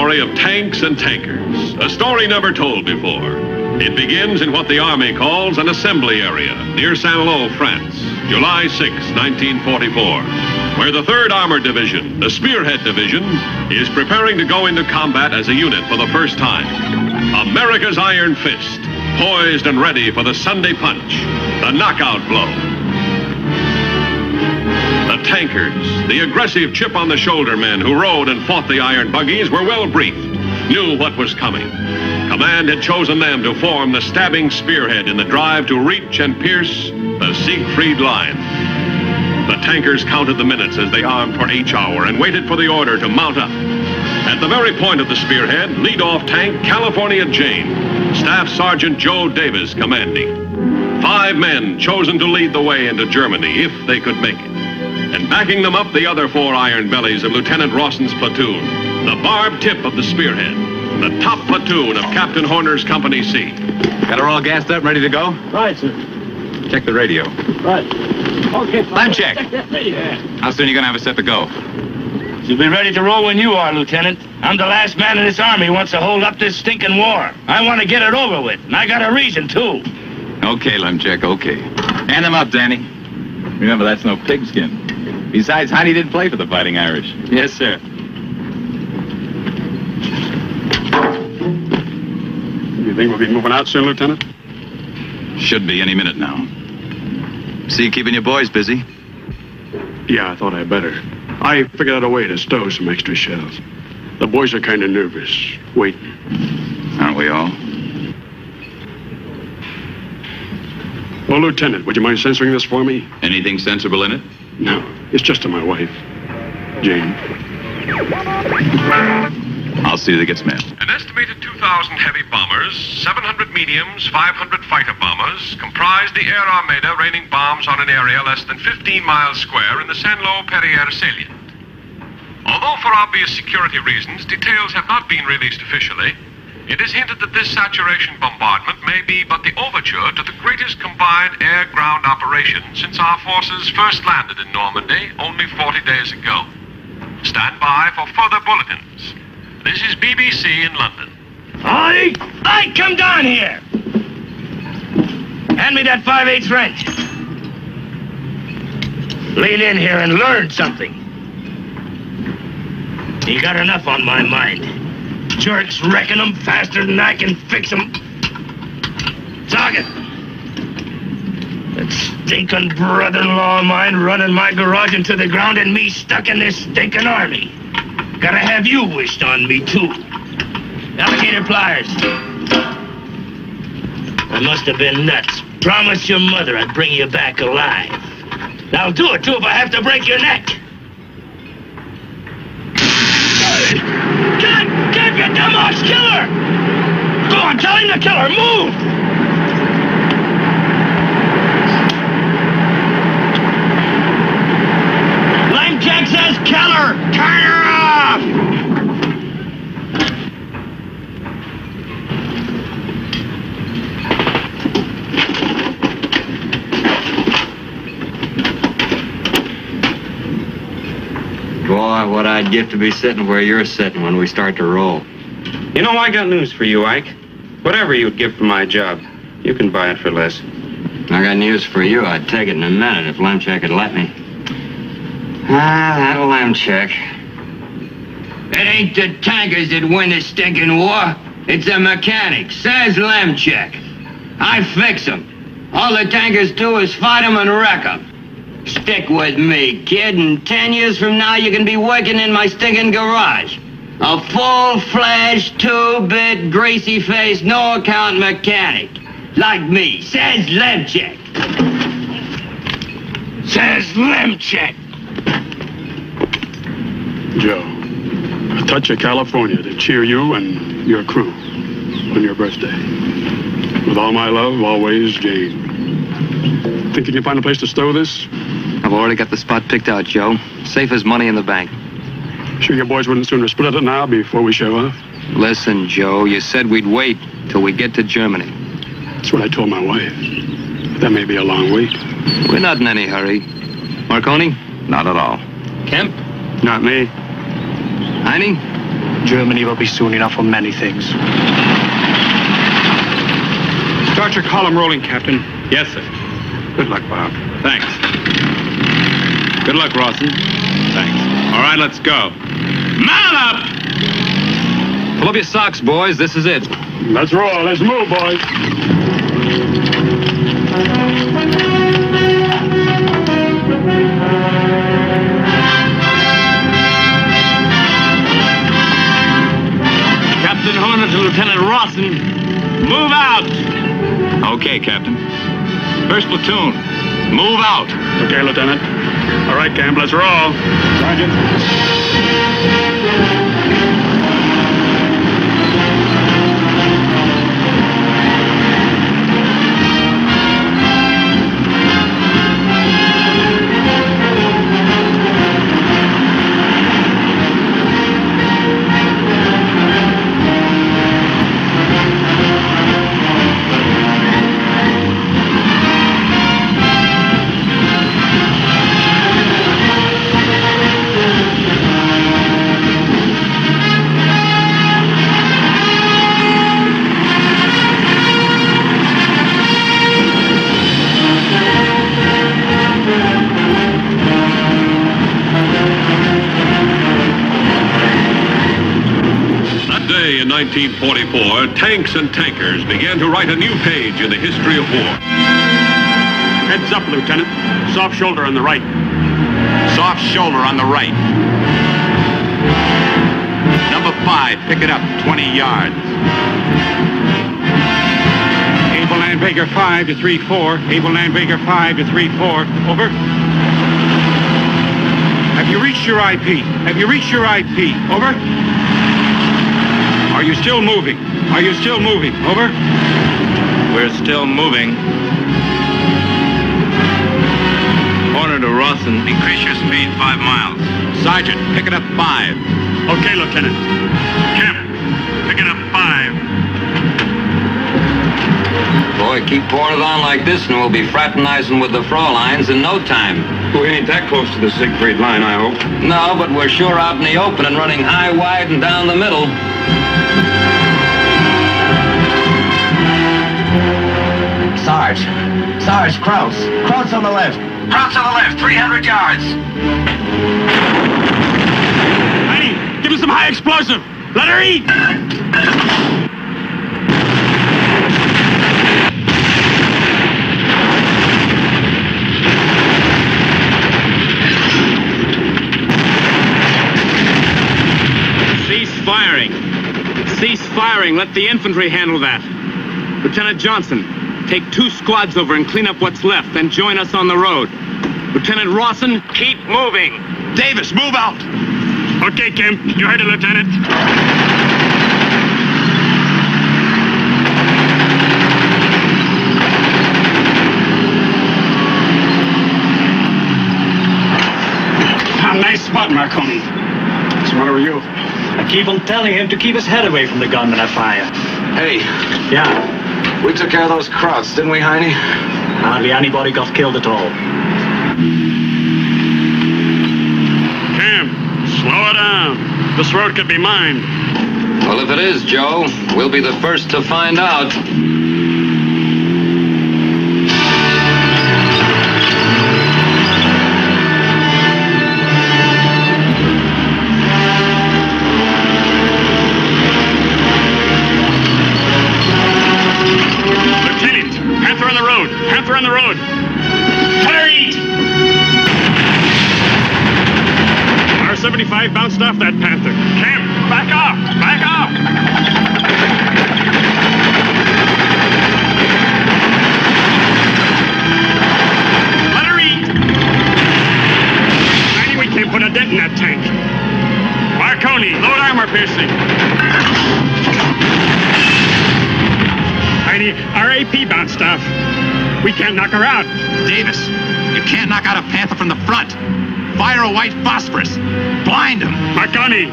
story of tanks and tankers, a story never told before. It begins in what the Army calls an assembly area near Saint-Lô, France, July 6, 1944, where the 3rd Armored Division, the Spearhead Division, is preparing to go into combat as a unit for the first time. America's Iron Fist, poised and ready for the Sunday punch, the knockout blow. The tankers, the aggressive chip-on-the-shoulder men who rode and fought the iron buggies, were well briefed, knew what was coming. Command had chosen them to form the stabbing spearhead in the drive to reach and pierce the Siegfried line. The tankers counted the minutes as they armed for H hour and waited for the order to mount up. At the very point of the spearhead, lead-off tank California Jane, Staff Sergeant Joe Davis commanding. 5 men chosen to lead the way into Germany if they could make it. And backing them up, the other 4 iron bellies of Lieutenant Rawson's platoon, the barbed tip of the spearhead, the top platoon of Captain Horner's Company C. Got her all gassed up and ready to go? Right, sir. Check the radio. Right. Okay, Line check. Yeah. How soon are you going to have us set to go? She'll be ready to roll when you are, Lieutenant. I'm the last man in this army who wants to hold up this stinking war. I want to get it over with, and I got a reason, too. Okay, Lemchek, okay. Hand them up, Danny. Remember, that's no pigskin. Besides, Heidi did play for the Fighting Irish. Yes, sir. You think we'll be moving out soon, Lieutenant? Should be any minute now. See you keeping your boys busy? Yeah, I thought I'd better. I figured out a way to stow some extra shells. The boys are kind of nervous, waiting. Aren't we all? Well, Lieutenant, would you mind censoring this for me? Anything sensible in it? No, it's just to my wife, Jane. I'll see that it gets met. An estimated 2,000 heavy bombers, 700 mediums, 500 fighter bombers comprise the Air Armada raining bombs on an area less than 15 miles square in the Saint-Lô-Perrière salient. Although for obvious security reasons, details have not been released officially, it is hinted that this saturation bombardment may be but the overture to the greatest combined air-ground operation since our forces first landed in Normandy only 40 days ago. Stand by for further bulletins. This is BBC in London. I come down here. Hand me that 5/8 wrench. Lean in here and learn something. You got enough on my mind. Jerks wrecking them faster than I can fix them. Target. That stinking brother-in-law of mine running my garage into the ground and me stuck in this stinking army. Gotta have you wished on me, too. Alligator pliers. I must have been nuts. Promised your mother I'd bring you back alive. I'll do it, too, if I have to break your neck. Get you dumbass killer! Go on, tell him to kill her. Move! Jack says kill her! Turn her off! Boy, what I'd give to be sitting where you're sitting when we start to roll. You know, I got news for you, Ike. Whatever you'd give for my job, you can buy it for less. I got news for you. I'd take it in a minute if Lemchek had let me. Ah, that Lemchek. It ain't the tankers that win the stinking war. It's the mechanics, says Lemchek. I fix them. All the tankers do is fight them and wreck them. Stick with me, kid, and 10 years from now you can be working in my stinking garage. A full-fledged, 2-bit, greasy-faced, no-account mechanic. Like me, says Lemchek. Says Lemchek. Joe, a touch of California to cheer you and your crew on your birthday. With all my love, always, Jane. Think you can find a place to stow this? I've already got the spot picked out, Joe. Safe as money in the bank. Sure your boys wouldn't sooner split it now before we show off? Listen, Joe, you said we'd wait till we get to Germany. That's what I told my wife. That may be a long wait. We're not in any hurry. Marconi? Not at all. Kemp? Not me. Heine? Germany will be soon enough for many things. Start your column rolling, Captain. Yes, sir. Good luck, Bob. Thanks. Good luck, Rawson. Thanks. All right, let's go. Mount up! Pull up your socks, boys. This is it. Let's roll. Let's move, boys. Captain Horner to Lieutenant Rawson. Move out! Okay, Captain. First platoon, move out. Okay, Lieutenant. All right, Camp, let's roll. Sergeant. In 1944, tanks and tankers began to write a new page in the history of war. Heads up, Lieutenant. Soft shoulder on the right. Soft shoulder on the right. Number 5, pick it up, 20 yards. Able Landbaker 5 to 3-4. Able Landbaker 5 to 3-4. Over. Have you reached your IP? Have you reached your IP? Over. Are you still moving? Are you still moving? Over. We're still moving. Horner to Rawson. Increase your speed 5 miles. Sergeant, pick it up 5. Okay, Lieutenant. Camp, pick it up 5. Boy, keep pouring it on like this and we'll be fraternizing with the Fräuleins in no time. We ain't that close to the Siegfried line, I hope. No, but we're sure out in the open and running high, wide, and down the middle. Sarge, Kraus. Kraus on the left. Kraus on the left, 300 yards. Heidi, give us some high explosive. Let her eat. Cease firing. Cease firing. Let the infantry handle that. Lieutenant Johnson, take 2 squads over and clean up what's left, then join us on the road. Lieutenant Rawson, keep moving. Davis, move out. Okay, Kim. You heard it, Lieutenant. Nice spot, Marconi. Where were you? I keep on telling him to keep his head away from the gun when I fire. Hey, Yeah, we took care of those Krauts, didn't we, Heine? hardly anybody got killed at all. Cam, slow it down. This road could be mined. Well, if it is, Joe, we'll be the first to find out. Panther on the road. Carried! R-75 bounced off that Panther. Camp, back off! Back off! Let her eat! Maybe we can't put a dent in that tank. Marconi, load armor piercing. Our AP bounced off. We can't knock her out. Davis, you can't knock out a Panther from the front. Fire a white phosphorus. Blind him. Marconi,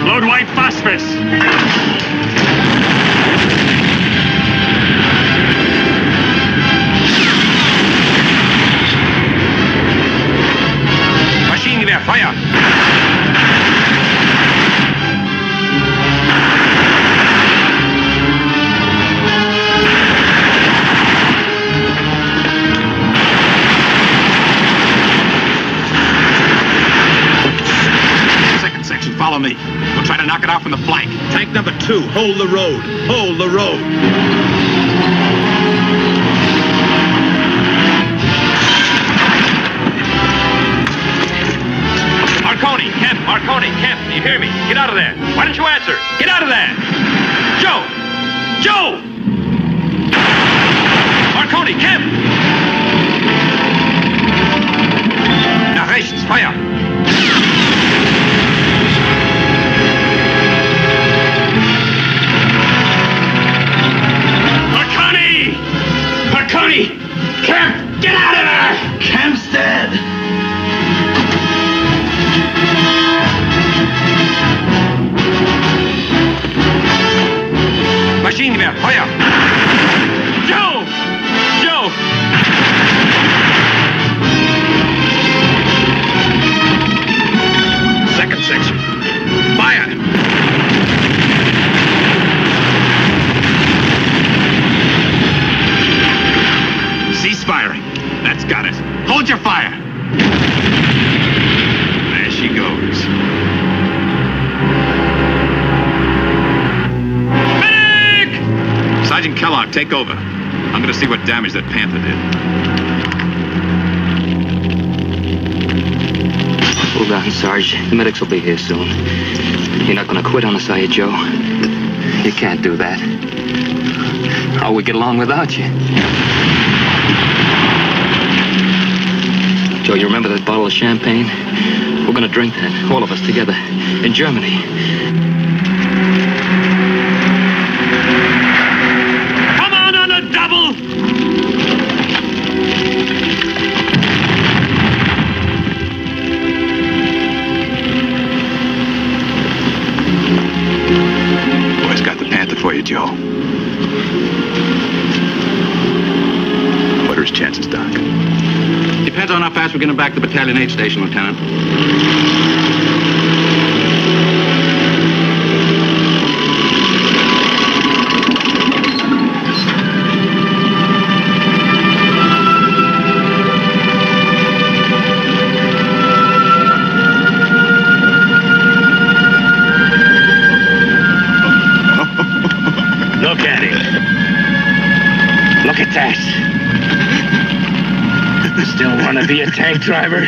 load white phosphorus. Maschinengewehr, Feuer. from the flank. Tank number 2, hold the road. Hold the road. Marconi, Kemp, Marconi, Kemp, do you hear me? Get out of there. Why don't you answer? Get out of there. Joe! Joe! Marconi, Kemp! Nach rechts, Feuer! Marconi! Marconi! Kemp, get out of there! Kemp's dead. Maschinengewehr, Feuer! Joe! Joe! Second section. Fire! Cease firing. That's got it. Hold your fire. There she goes. Medic! Sergeant Kellogg, take over. I'm going to see what damage that Panther did. Hold on, Sarge. The medics will be here soon. You're not going to quit on us, are you, Joe? You can't do that. How we get along without you? Joe, you remember that bottle of champagne? We're going to drink that, all of us together, in Germany. Come on a double! Boys got the Panther for you, Joe. What are his chances, Doc? Depends on how fast we get him back to Battalion 8 station, Lieutenant. Look at him. Look at that. Still want to be a tank driver?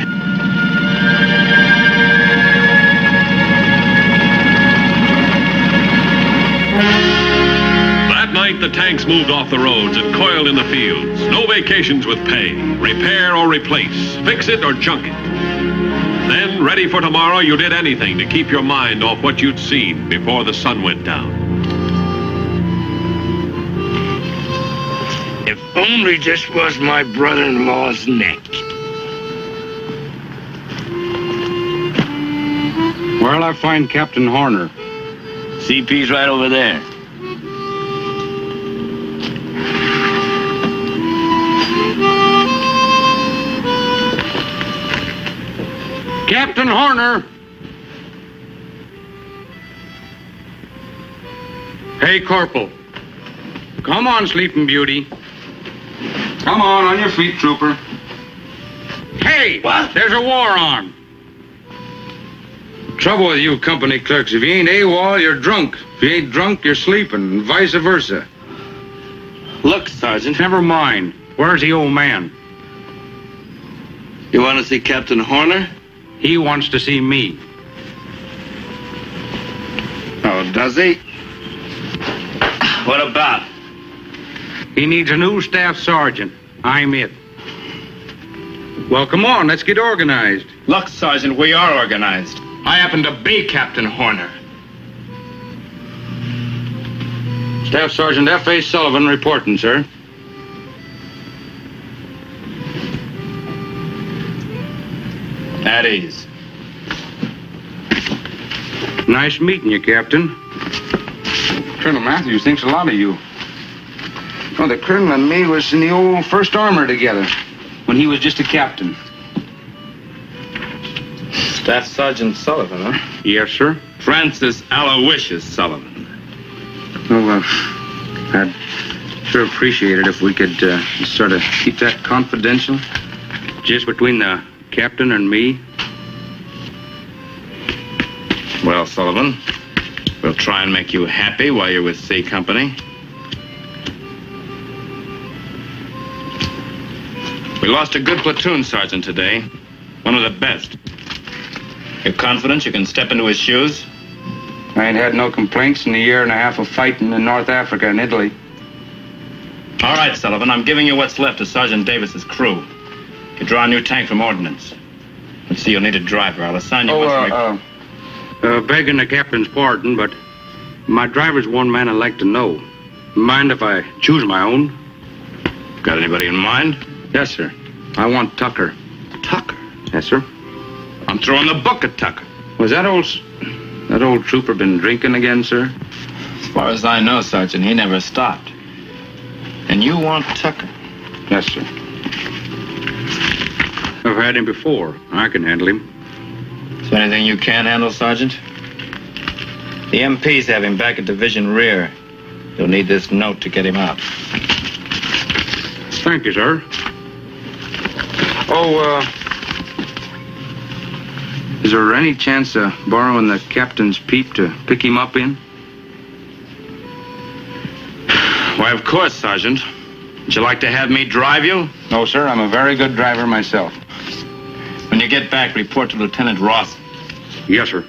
That night, the tanks moved off the roads and coiled in the fields. No vacations with pay. Repair or replace. Fix it or junk it. Then, ready for tomorrow, you did anything to keep your mind off what you'd seen before the sun went down. If only this was my brother-in-law's neck. Where'll I find Captain Horner? CP's right over there. Captain Horner! Hey, Corporal. Come on, Sleeping Beauty. Come on your feet, Trooper. Hey! What? There's a war on. Trouble with you company clerks. If you ain't AWOL, you're drunk. If you ain't drunk, you're sleeping, and vice versa. Look, Sergeant. Never mind. Where's the old man? You want to see Captain Horner? He wants to see me. Oh, does he? What about? He needs a new staff sergeant. I'm it. Well, come on, let's get organized. Look, Sergeant, we are organized. I happen to be Captain Horner. Staff Sergeant F.A. Sullivan reporting, sir. At ease. Nice meeting you, Captain. Colonel Matthews thinks a lot of you. Well, the Colonel and me was in the old 1st Armor together when he was just a captain. Staff Sergeant Sullivan, huh? Yes, sir. Francis Aloysius Sullivan. Well, I'd sure appreciate it if we could sort of keep that confidential. Just between the captain and me. Well, Sullivan, We'll try and make you happy while you're with C Company. We lost a good platoon sergeant today. One of the best. You're confident you can step into his shoes? I ain't had no complaints in a year and a half of fighting in North Africa and Italy. All right, Sullivan, I'm giving you what's left of Sergeant Davis's crew. You draw a new tank from ordnance. Let's see, you'll need a driver. I'll assign you begging the captain's pardon, but my driver's one man I'd like to know. Mind if I choose my own? Got anybody in mind? Yes, sir. I want Tucker. Tucker? Yes, sir. I'm throwing the book at Tucker. Was that old trooper been drinking again, sir? As far as I know, Sergeant, he never stopped. And you want Tucker? Yes, sir. I've had him before. I can handle him. Is there anything you can't handle, Sergeant? The MPs have him back at division rear. You'll need this note to get him out. Thank you, sir. Is there any chance of borrowing the captain's peep to pick him up in? Why, of course, Sergeant. Would you like to have me drive you? No, sir. I'm a very good driver myself. When you get back, report to Lieutenant Ross. Yes, sir.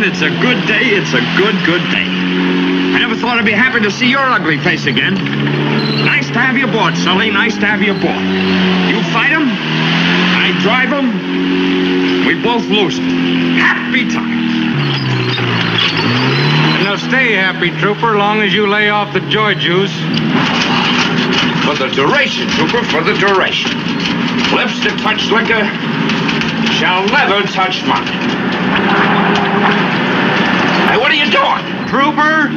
It's a good day. It's a good day. I never thought I'd be happy to see your ugly face again. Nice to have you aboard, Sully. Nice to have you aboard. You fight 'em, I drive 'em. We both lose it. Happy times. And now stay happy, trooper, long as you lay off the joy juice. For the duration, trooper, for the duration. Lips that touch liquor shall never touch mine. Hey, what are you doing? Trooper,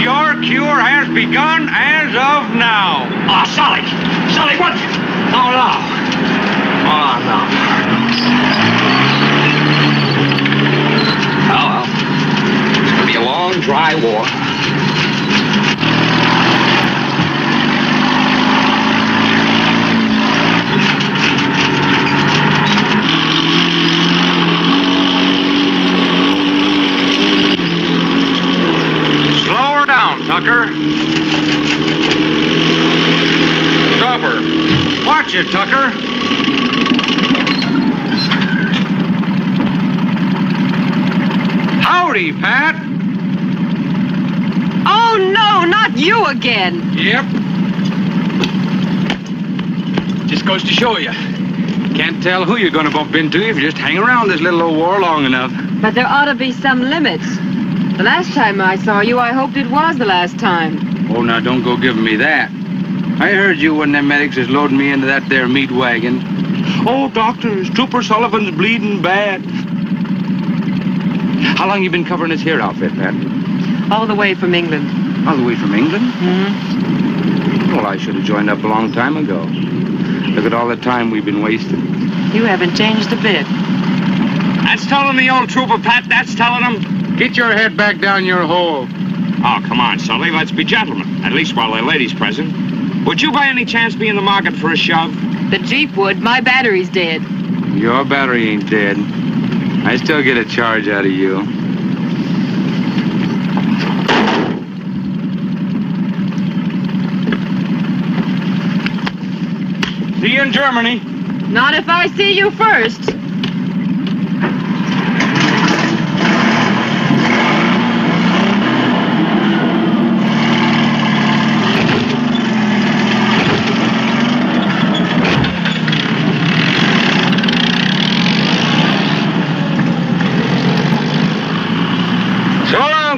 your cure has begun as of now. Oh, Sully! Sully, what? Oh, no. Oh, no. Oh, well. It's gonna be a long, dry war. Tucker. Stopper. Watch it, Tucker. Howdy, Pat. Oh, no, not you again. Yep. Just goes to show you. Can't tell who you're going to bump into if you just hang around this little old war long enough. But there ought to be some limits. The last time I saw you, I hoped it was the last time. Oh, now don't go giving me that. I heard you when them medics is loading me into that there meat wagon. Oh, doctors, Trooper Sullivan's bleeding bad. How long you been covering this here outfit, Pat? All the way from England. All the way from England? Mm-hmm. Well, I should have joined up a long time ago. Look at all the time we've been wasting. You haven't changed a bit. That's telling the old trooper, Pat. That's telling him. Get your head back down your hole. Oh, come on, Sully. Let's be gentlemen. At least while there are ladies present. Would you by any chance be in the market for a shove? The Jeep would. My battery's dead. Your battery ain't dead. I still get a charge out of you. See you in Germany. Not if I see you first.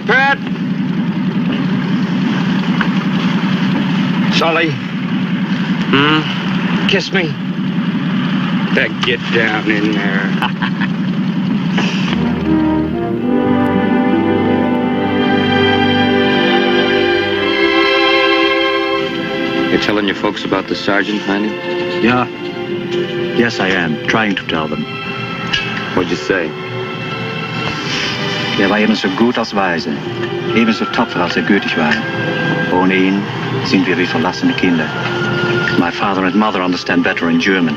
Pat. Sully. Kiss me. Get down in there. You're telling your folks about the sergeant, honey? Yeah. Yes, I am. Trying to tell them. What'd you say? Er war ebenso gut als weise, ebenso tapfer als gütig war. Ohne ihn sind wir wie verlassene Kinder. My father and mother understand better in German.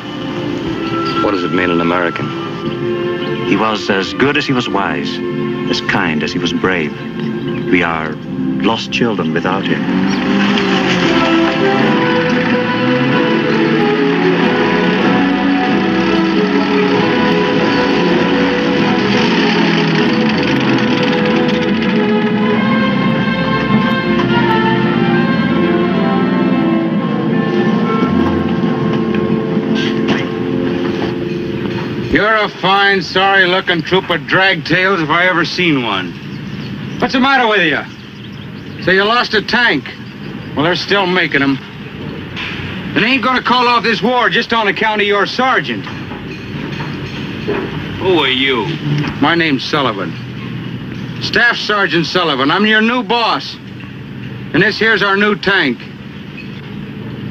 What does it mean in American? He was as good as he was wise, as kind as he was brave. We are lost children without him. You're a fine, sorry-looking troop of dragtails if I ever seen one. What's the matter with you? So you lost a tank? Well, they're still making them. And they ain't gonna call off this war just on account of your sergeant. Who are you? My name's Sullivan. Staff Sergeant Sullivan. I'm your new boss. And this here's our new tank.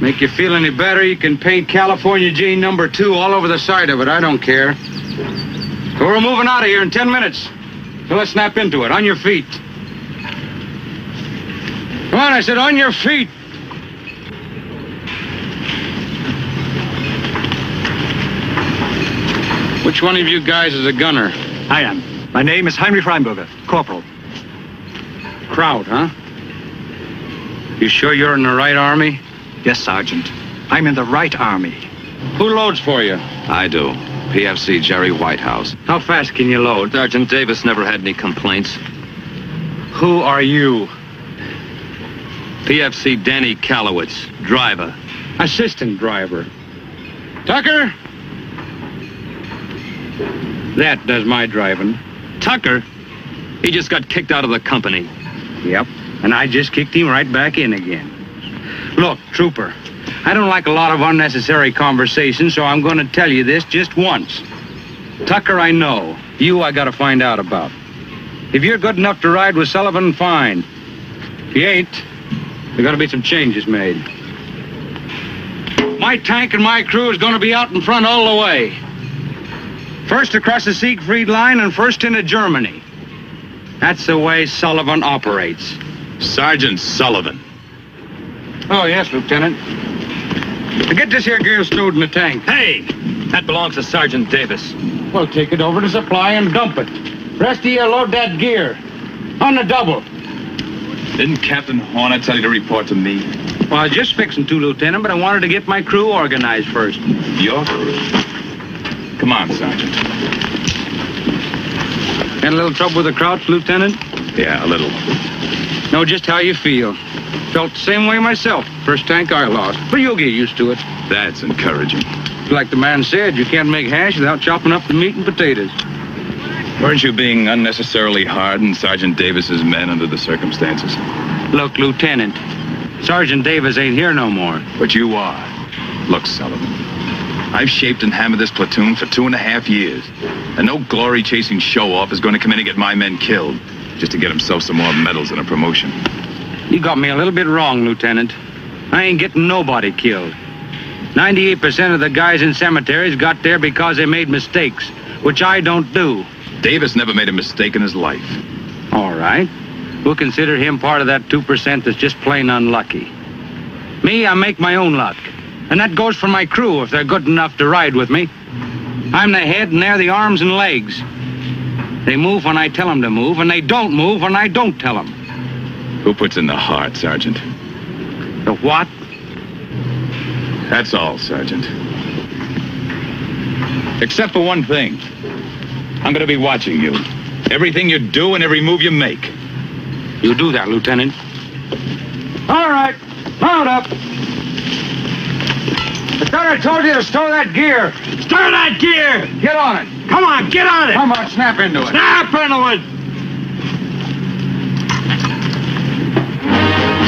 Make you feel any better, you can paint California G number 2 all over the side of it. I don't care. So we're moving out of here in 10 minutes. So let's snap into it. On your feet. Come on, I said on your feet. Which one of you guys is a gunner? I am. My name is Heinrich Reinberger, Corporal. Kraut, huh? You sure you're in the right army? Yes, Sergeant. I'm in the right army. Who loads for you? I do. PFC Jerry Whitehouse. How fast can you load? Sergeant Davis never had any complaints. Who are you? PFC Danny Kalowitz, driver. Assistant driver. Tucker? That does my driving. Tucker? He just got kicked out of the company. Yep, and I just kicked him right back in again. Look, Trooper, I don't like a lot of unnecessary conversation, so I'm going to tell you this just once. Tucker, I know. You, I got to find out about. If you're good enough to ride with Sullivan, fine. If you ain't, there got to be some changes made. My tank and my crew is going to be out in front all the way. First across the Siegfried line and first into Germany. That's the way Sullivan operates. Sergeant Sullivan. Oh, yes, Lieutenant. Get this here gear stowed in the tank. Hey! That belongs to Sergeant Davis. Well, take it over to supply and dump it. Rest of you load that gear. On the double. Didn't Captain Horner tell you to report to me? Well, I was just fixing to, Lieutenant, but I wanted to get my crew organized first. Your crew? Come on, Sergeant. Had a little trouble with the Krauts, Lieutenant? Yeah, a little. Know just how you feel. Felt the same way myself. First tank I lost. But you'll get used to it. That's encouraging. Like the man said, you can't make hash without chopping up the meat and potatoes. Weren't you being unnecessarily hard on Sergeant Davis's men under the circumstances? Look, Lieutenant, Sergeant Davis ain't here no more. But you are. Look, Sullivan, I've shaped and hammered this platoon for 2.5 years. And no glory-chasing show-off is going to come in and get my men killed just to get himself some more medals and a promotion. You got me a little bit wrong, Lieutenant. I ain't getting nobody killed. 98% of the guys in cemeteries got there because they made mistakes, which I don't do. Davis never made a mistake in his life. All right. We'll consider him part of that 2% that's just plain unlucky. Me, I make my own luck. And that goes for my crew if they're good enough to ride with me. I'm the head and they're the arms and legs. They move when I tell them to move, and they don't move when I don't tell them. Who puts in the heart, Sergeant? The what? That's all, Sergeant. Except for one thing. I'm going to be watching you. Everything you do and every move you make. You do that, Lieutenant. All right. Mount up. I thought I told you to stow that gear. Stow that gear! Get on it. Come on, get on it. Come on, snap into it. Snap into it.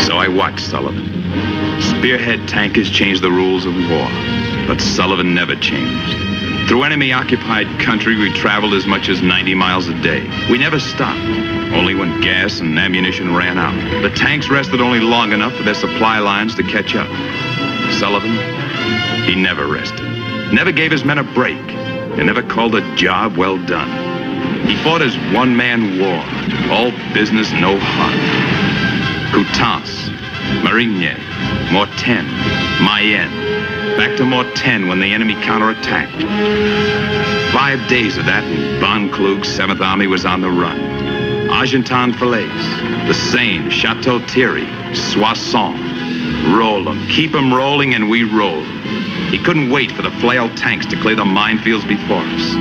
So I watched Sullivan. Spearhead tankers changed the rules of war, but Sullivan never changed. Through enemy-occupied country, we traveled as much as 90 miles a day. We never stopped, only when gas and ammunition ran out. The tanks rested only long enough for their supply lines to catch up. Sullivan, he never rested. Never gave his men a break. And never called a job well done. He fought as one-man war, all business, no heart. Coutances, Marigny, Mortagne, Mayenne, back to Mortagne when the enemy counterattacked. 5 days of that, and Von Klug's 7th Army was on the run. Argentan-Falaise, the Seine, Chateau-Thierry, Soissons. Roll 'em, keep 'em rolling, and we roll. He couldn't wait for the flail tanks to clear the minefields before us.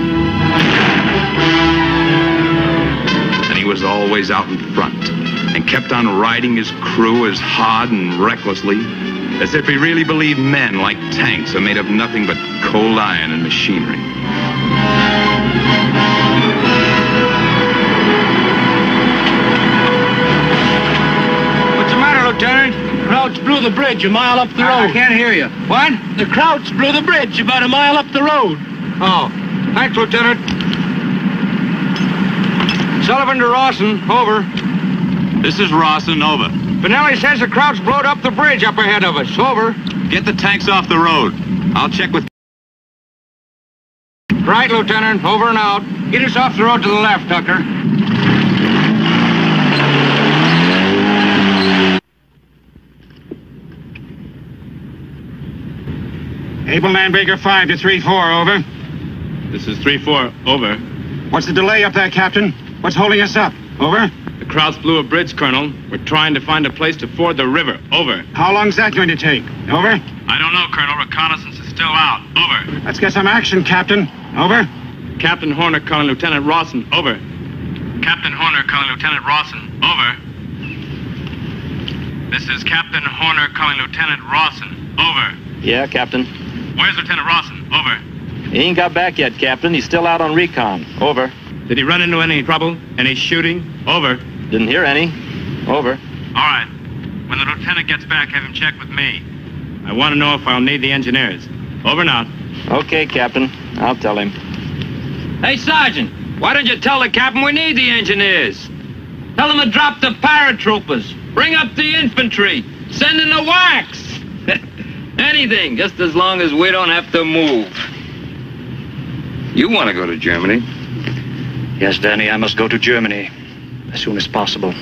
And he was always out in front, and kept on riding his crew as hard and recklessly as if he really believed men like tanks are made of nothing but cold iron and machinery. What's the matter, Lieutenant? Krauts blew the bridge a mile up the road. I can't hear you. What? The Krauts blew the bridge about a mile up the road. Oh, thanks, Lieutenant. Sullivan to Rawson, over. This is Rawson, over. Finelli says the Krauts blowed up the bridge up ahead of us, over. Get the tanks off the road. I'll check with... Right, Lieutenant, over and out. Get us off the road to the left, Tucker. Able Landbreaker 5 to 3-4, over. This is 3-4, over. What's the delay up there, Captain? What's holding us up? Over. The Krauts blew a bridge, Colonel. We're trying to find a place to ford the river. Over. How long's that going to take? Over. I don't know, Colonel. Reconnaissance is still out. Over. Let's get some action, Captain. Over. Captain Horner calling Lieutenant Rawson. Over. Captain Horner calling Lieutenant Rawson. Over. This is Captain Horner calling Lieutenant Rawson. Over. Yeah, Captain. Where's Lieutenant Rawson? Over. He ain't got back yet, Captain. He's still out on recon. Over. Did he run into any trouble? Any shooting? Over. Didn't hear any. Over. All right. When the lieutenant gets back, have him check with me. I want to know if I'll need the engineers. Over and out. Okay, Captain. I'll tell him. Hey, Sergeant, why don't you tell the captain we need the engineers? Tell him to drop the paratroopers. Bring up the infantry. Send in the wax. Anything, just as long as we don't have to move. You want to go to Germany? Yes, Danny, I must go to Germany as soon as possible.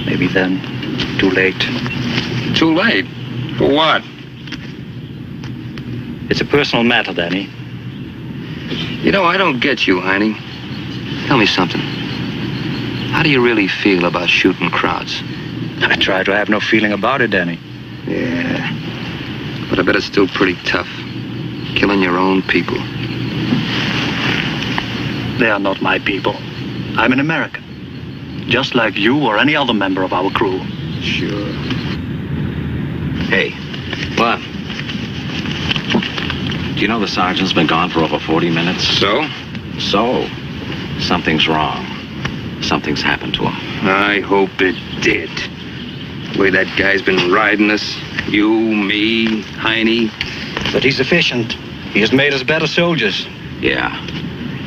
Maybe then, too late. Too late? For what? It's a personal matter, Danny. You know, I don't get you, Heine. Tell me something. How do you really feel about shooting crowds? I try to have no feeling about it, Danny. Yeah. But I bet it's still pretty tough. Killing your own people. They are not my people. I'm an American. Just like you or any other member of our crew. Sure. Hey. What? Do you know the sergeant's been gone for over 40 minutes? So? So. Something's wrong. Something's happened to him. I hope it did. The way that guy's been riding us. You, me, Heine. But he's efficient. He has made us better soldiers. Yeah.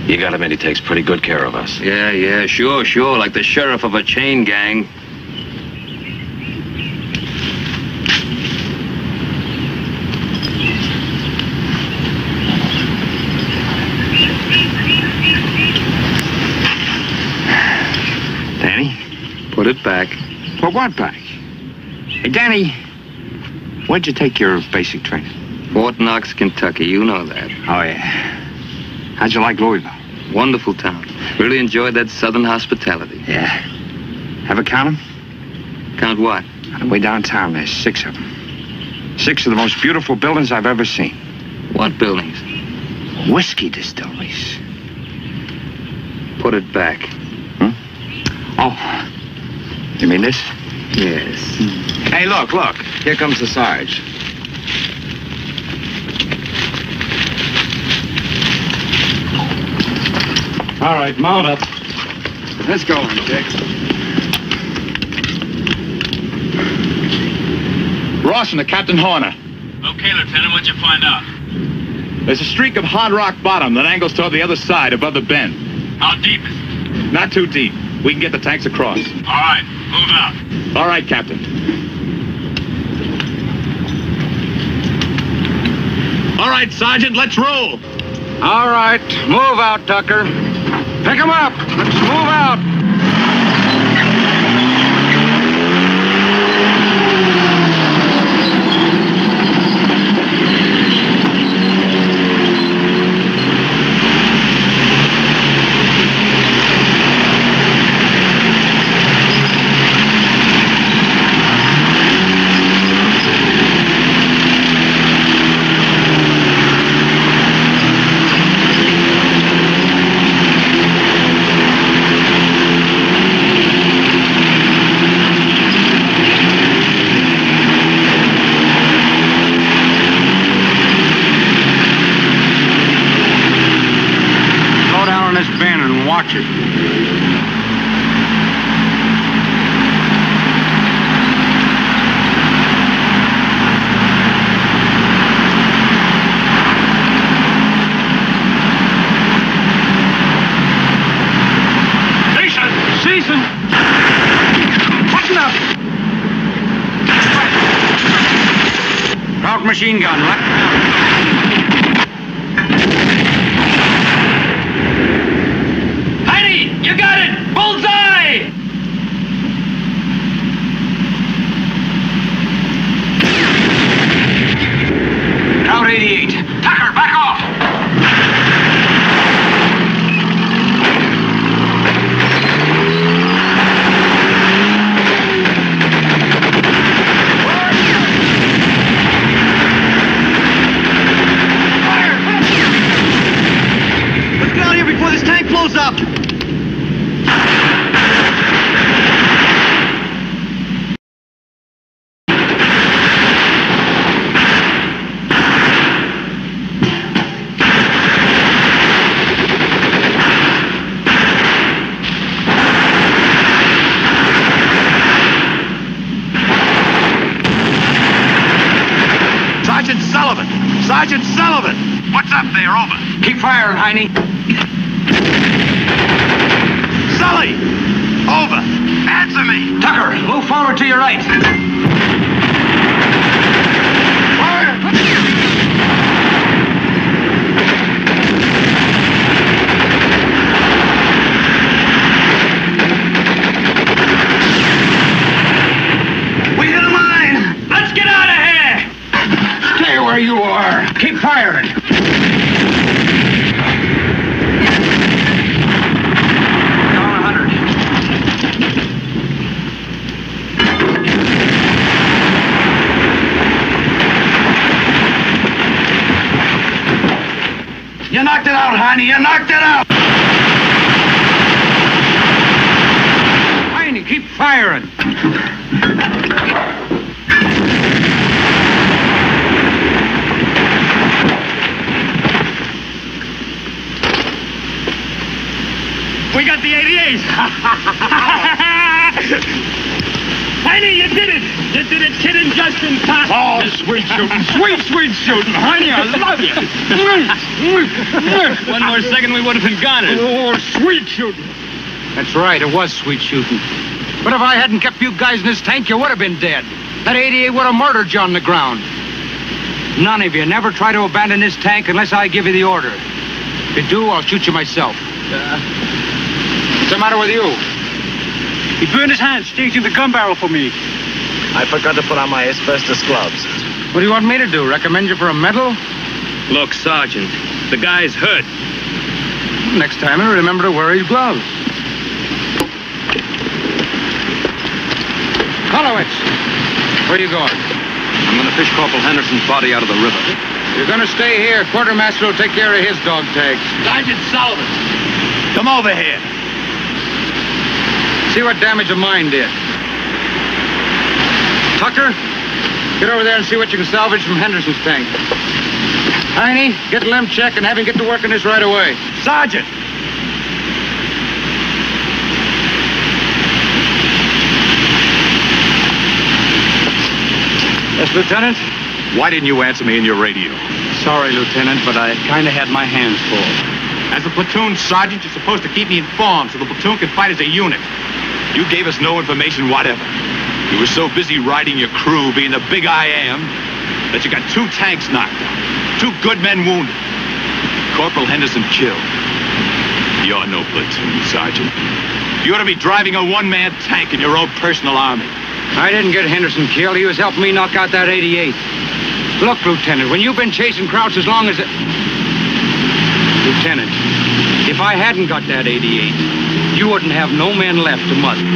You gotta admit he takes pretty good care of us. Yeah, sure. Like the sheriff of a chain gang. Danny? Put it back. Put what back? Hey, Danny, where'd you take your basic training? Fort Knox, Kentucky. You know that. Oh, yeah. How'd you like Louisville? Wonderful town. Really enjoyed that southern hospitality. Yeah. Ever count them? Count what? On the way downtown, there's 6 of them. 6 of the most beautiful buildings I've ever seen. What buildings? Whiskey distilleries. Put it back. Oh. You mean this? Yes. Hey, look. Here comes the Sarge. All right, mount up. Let's go, Dick. Rawson to Captain Horner. Okay, Lieutenant, what'd you find out? There's a streak of hard rock bottom that angles toward the other side above the bend. How deep is it? Not too deep. We can get the tanks across. All right, move out. All right, Captain. All right, Sergeant, let's roll. All right, move out, Tucker. Pick him up. Let's move out. Watch it. Season! Listen up! Rock machine gun, left. You got it! Bullseye! Count 88. Tucker, back off! Fire! Let's get out of here before this tank blows up! Sergeant Sullivan! What's up there? Over. Keep firing, Heine. Sully! Over. Answer me! Tucker, move forward to your right. Fire! We hit a mine! Let's get out of here! Stay where you are. Keep firing. Down 100. You knocked it out, Heine. You knocked it out! Heine, keep firing. We got the 88s! Heine, you did it! You did it, kid, and just in time! Oh, sweet shooting. Sweet, sweet shooting. Heine, I love you. One more second, we would have been gone. Oh, sweet shooting. That's right, it was sweet shooting. But if I hadn't kept you guys in this tank, you would have been dead. That 88 would have murdered you on the ground. None of you never try to abandon this tank unless I give you the order. If you do, I'll shoot you myself. What's the matter with you? He burned his hand staging the gun barrel for me. I forgot to put on my asbestos gloves. What do you want me to do? Recommend you for a medal? Look, Sergeant, the guy's hurt. Next time, he'll remember to wear his gloves. Hollowitz, where are you going? I'm going to fish Corporal Henderson's body out of the river. You're going to stay here. Quartermaster will take care of his dog tags. Sergeant Sullivan, come over here. See what damage of mine did. Tucker, get over there and see what you can salvage from Henderson's tank. Heine, get Lemchek and have him get to work on this right away. Sergeant! Yes, Lieutenant? Why didn't you answer me in your radio? Sorry, Lieutenant, but I kind of had my hands full. As a platoon sergeant, you're supposed to keep me informed so the platoon can fight as a unit. You gave us no information whatever. You were so busy riding your crew, being the big I am, that you got 2 tanks knocked out, 2 good men wounded, Corporal Henderson killed. You're no platoon, Sergeant. You ought to be driving a one-man tank in your own personal army. I didn't get Henderson killed. He was helping me knock out that 88. Look, Lieutenant, when you've been chasing Crouch as long as... Lieutenant, if I hadn't got that 88, you wouldn't have no men left to muzzle.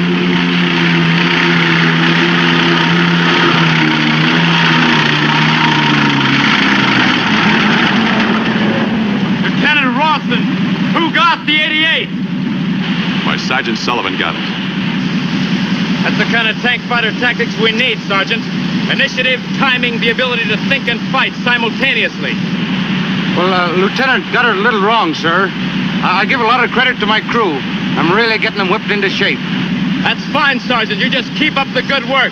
Lieutenant Rawson, who got the 88? Why, Sergeant Sullivan got it. That's the kind of tank fighter tactics we need, Sergeant. Initiative, timing, the ability to think and fight simultaneously. Well, Lieutenant got it a little wrong, sir. I give a lot of credit to my crew. I'm really getting them whipped into shape. That's fine, Sergeant. You just keep up the good work.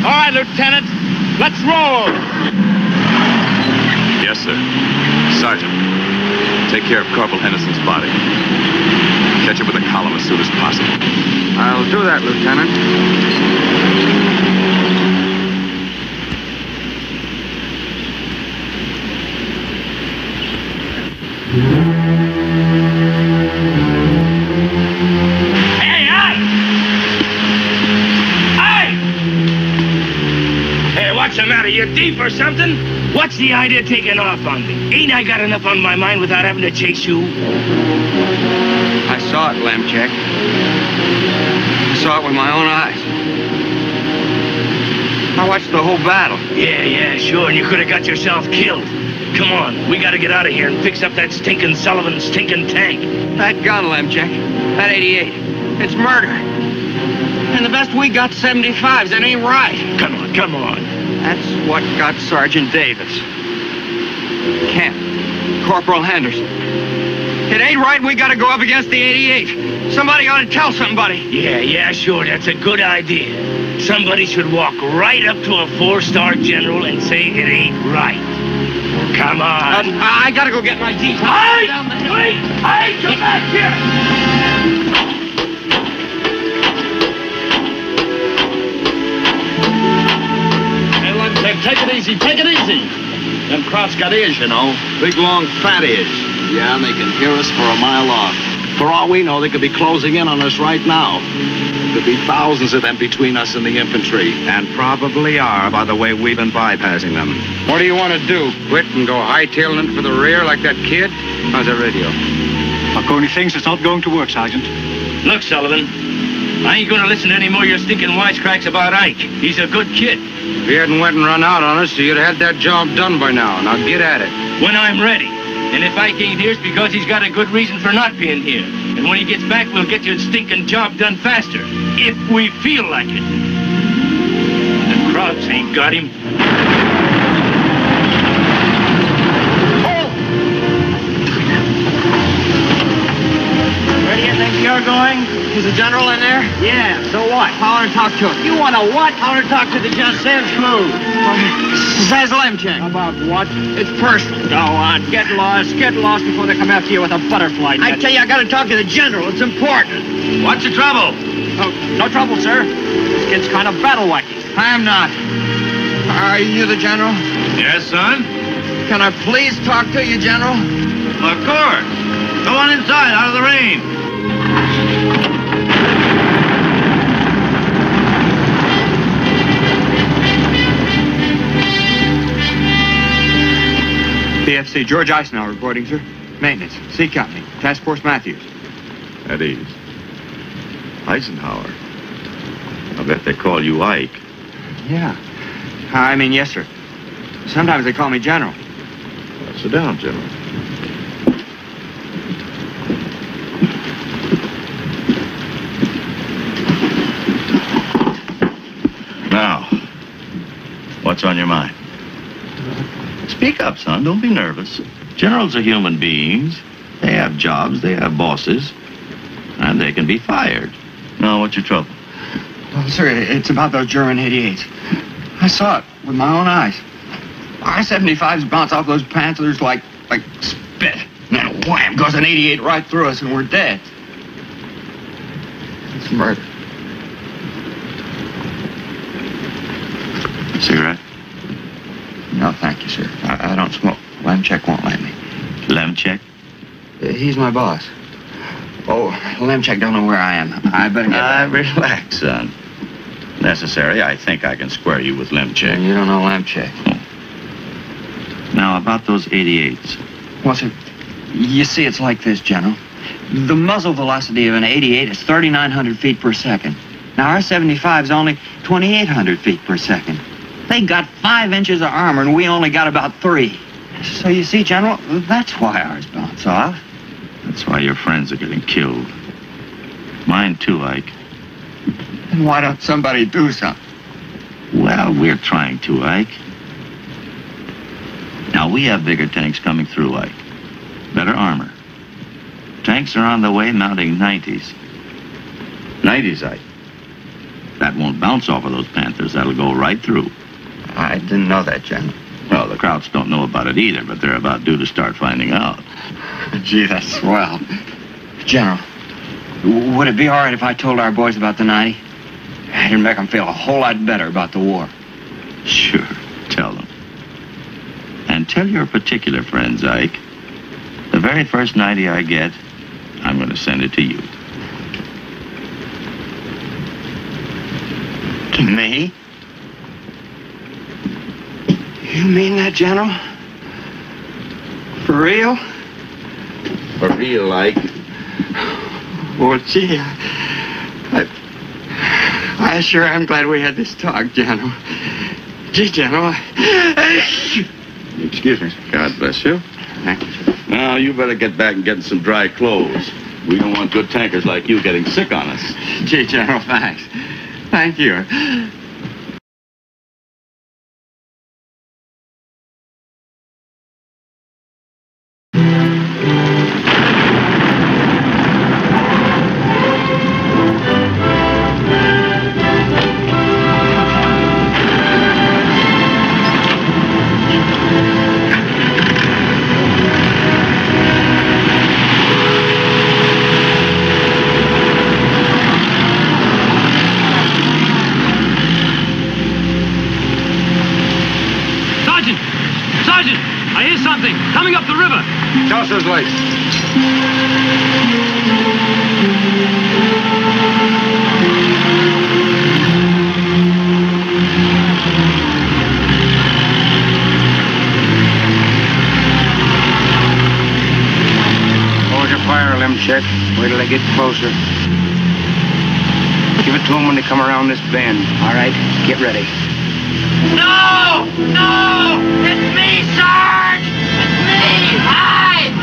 All right, Lieutenant, let's roll. Yes, sir. Sergeant, take care of Corporal Henderson's body. Catch up with the column as soon as possible. I'll do that, Lieutenant. Hey, Hey, what's the matter? You thief or something? What's the idea of taking off on me? Ain't I got enough on my mind without having to chase you? I saw it, Lamcheck. I saw it with my own eyes. I watched the whole battle. Yeah, sure, and you could have got yourself killed. Come on, we gotta get out of here and fix up that stinking Sullivan stinking tank. That gun, Lamcheck, that 88, it's murder. And the best we got 75s, that ain't right. Come on. That's what got Sergeant Davis. Kent, Corporal Henderson. It ain't right we gotta go up against the 88. Somebody ought to tell somebody. Yeah, sure, that's a good idea. Somebody should walk right up to a 4-star general and say it ain't right. Come on. I gotta go get my jeep. Wait! Come back here! Hey, look, take it easy. Them Krauts got ears, you know. Big, long, fat ears. Yeah, and they can hear us for a mile off. For all we know, they could be closing in on us right now. There could be thousands of them between us and the infantry. And probably are, by the way we've been bypassing them. What do you want to do? Quit and go hightailing it for the rear like that kid? How's that radio? Marconi thinks it's not going to work, Sergeant. Look, Sullivan, I ain't gonna listen to any more of your stinking wisecracks about Ike. He's a good kid. If he hadn't went and run out on us, you'd have had that job done by now. Now get at it. When I'm ready. And if Ike ain't here, it's because he's got a good reason for not being here. And when he gets back, we'll get your stinking job done faster. If we feel like it. The Krauts ain't got him. Where do you think you're going? Is the general in there? Yeah, so what? I want to talk to him. You want to what? I want to talk to the general. Says who? Says Lemcheck. About what? It's personal. Go on, get lost before they come after you with a butterfly net. I tell you, I got to talk to the general. It's important. What's the trouble? Oh, no trouble, sir. This kid's kind of battle-wacky. I am not. Are you the general? Yes, son? Can I please talk to you, General? Of course. Go on inside, out of the rain. PFC, George Eisenhower reporting, sir. Maintenance, C Company, Task Force Matthews. At ease. Eisenhower. I bet they call you Ike. Yeah. I mean, yes, sir. Sometimes they call me General. Well, sit down, General. Now, what's on your mind? Speak up, son. Don't be nervous. Generals are human beings. They have jobs, they have bosses, and they can be fired. Now, what's your trouble? Well, sir, it's about those German 88s. I saw it with my own eyes. Our 75s bounce off those panthers like spit. And then wham, goes an 88 right through us and we're dead. It's murder. Cigarette? No, thank you, sir. I don't smoke. Lemcheck won't let me. Lemcheck? He's my boss. Oh, Lemchek don't know where I am. I better get relax, son. Necessary, I think I can square you with Lemchek. You don't know Lemchek. Now, about those 88s. Well, sir, you see, it's like this, General. The muzzle velocity of an 88 is 3,900 feet per second. Now, our 75's only 2,800 feet per second. They got 5 inches of armor, and we only got about 3. So you see, General, that's why ours bounce off. That's why your friends are getting killed. Mine too, Ike. Then why don't somebody do something? Well, we're trying to, Ike. Now, we have bigger tanks coming through, Ike. Better armor. Tanks are on the way mounting 90s. 90s, Ike. That won't bounce off of those Panthers. That'll go right through. I didn't know that, General. Well, the Krauts don't know about it either, but they're about due to start finding out. Gee, that's swell. General, would it be all right if I told our boys about the 90? It'd make them feel a whole lot better about the war. Sure, tell them. And tell your particular friends, Ike, the very first 90 I get, I'm going to send it to you. To me? You mean that, General? For real? For real, Ike. Well, gee, I sure am glad we had this talk, General. Gee, General. Excuse me. God bless you. Thank you. Now, you better get back and get some dry clothes. We don't want good tankers like you getting sick on us. Gee, General, thanks. Thank you. Coming up the river. Chaucer's Lake. Hold your fire, Lemchek. Wait till they get closer. Give it to them when they come around this bend. All right, get ready. No! No! It's me, Sarge! It's me! Hide!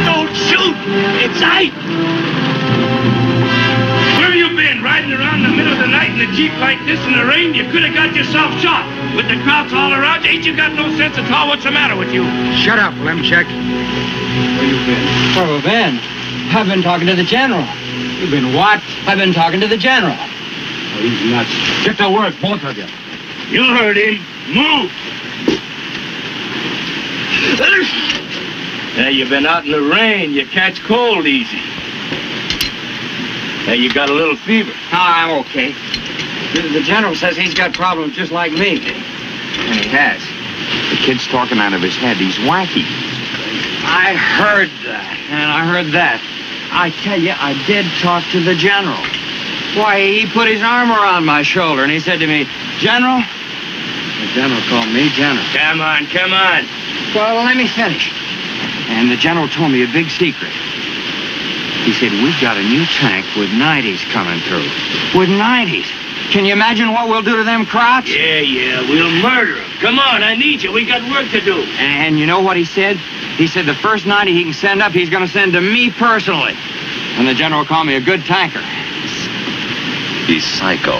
Don't shoot! It's Ike! Where have you been? Riding around in the middle of the night in a Jeep like this in the rain? You could have got yourself shot. With the Krauts all around you, ain't you got no sense at all? What's the matter with you? Shut up, Lemchek. Where you been? Oh, Ben, I've been talking to the General. You been what? I've been talking to the General. Oh, he's nuts. Get to work, both of you. You heard him. Move! Now, you've been out in the rain. You catch cold easy. Now, you got a little fever. No, I'm okay. The General says he's got problems just like me. And he has. The kid's talking out of his head. He's wacky. I heard that, and I heard that. I tell you, I did talk to the General. Why, he put his arm around my shoulder, and he said to me, General? The General called me General. Come on, come on. Well, let me finish. And the General told me a big secret. He said, we've got a new tank with 90s coming through. With 90s? Can you imagine what we'll do to them Krauts? Yeah, we'll murder them. Come on, I need you. We got work to do. And you know what he said? He said the first 90 he can send up, he's going to send to me personally. And the General called me a good tanker. He's psycho.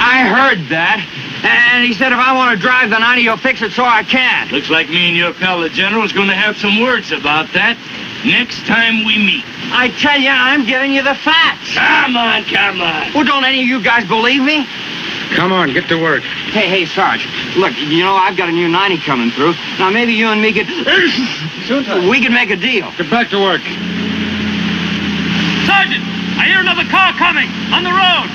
I heard that. And he said if I want to drive the 90, he'll fix it so I can. Looks like me and your pal, the General's going to have some words about that next time we meet. I tell you, I'm giving you the facts. Come on, come on. Well, don't any of you guys believe me? Come on, get to work. Hey, Sarge, look, you know, I've got a new 90 coming through. Now, maybe you and me could... we could make a deal. Get back to work. Sergeant, I hear another car coming on the road.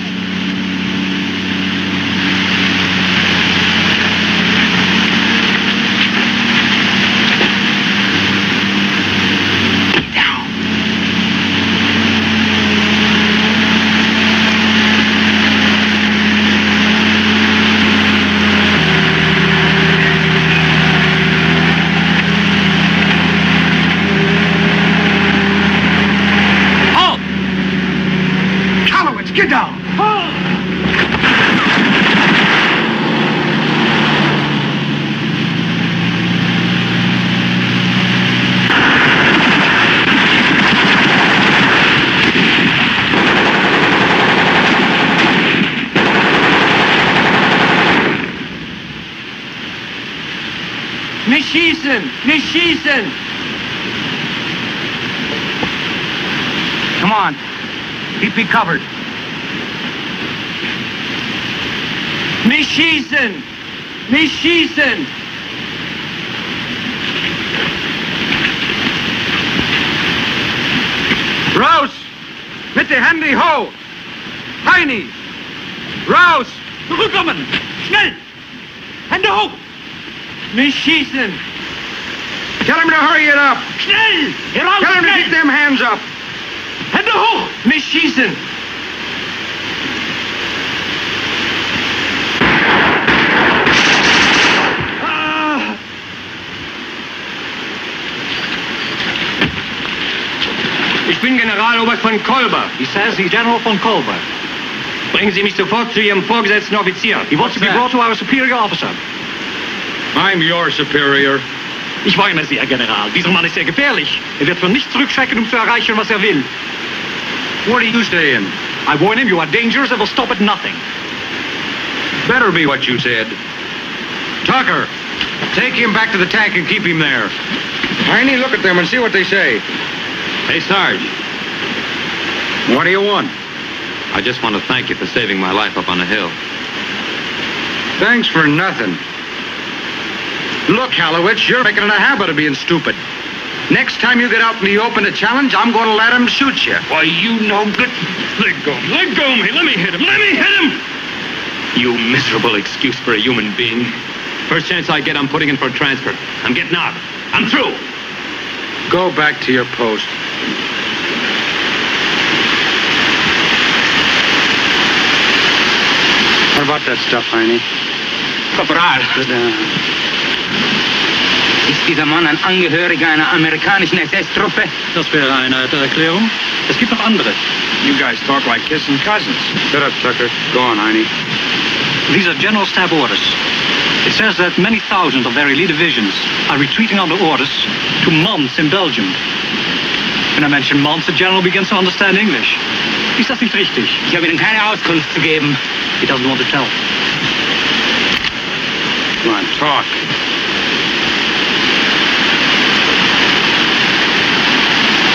Nicht schießen! Nicht schießen! Come on. Keep me covered. Nicht schießen! Nicht schießen! Raus! Mit der Hände hoch! Heini! Raus! Zurückkommen! Schnell! Hände hoch! Nicht schießen! Tell him to hurry it up! Schnell! Heraus! Tell him to keep them hands up! Hände hoch! Nicht schießen! Ich bin Generaloberst von Kolber. He says he's General von Kolber. Bringen Sie mich sofort zu Ihrem vorgesetzten Offizier. He wants to be brought to our superior officer. I'm your superior. Ich warne Sie, Herr General. Dieser Mann ist sehr gefährlich. Er wird von nichts zurückschrecken, um zu erreichen, was er will. What are you saying? I warn him you are dangerous and will stop at nothing. Better be what you said. Tucker, take him back to the tank and keep him there. Heini, look at them and see what they say. Hey, Sarge. What do you want? I just want to thank you for saving my life up on the hill. Thanks for nothing. Look, Hallowitz, you're making it a habit of being stupid. Next time you get out in the open to challenge, I'm going to let him shoot you. Why, you know good... Let go. Let go of me. Let me hit him. Let me hit him! You miserable excuse for a human being. First chance I get, I'm putting in for a transfer. I'm getting out. I'm through. Go back to your post. What about that stuff, Heini? Korporal. Ist dieser Mann ein Angehöriger einer amerikanischen SS-Truppe? Das wäre eine Erklärung. Es gibt noch andere. You guys talk like kissing cousins. Shut up, Tucker. Go on, Heini. These are General Staff orders. It says that many thousands of their elite divisions are retreating under orders to Mons in Belgium. When I mention Mons, the General begins to understand English. Ist das nicht richtig? Ich habe Ihnen keine Auskunft zu geben. He doesn't want to tell. Come on, talk.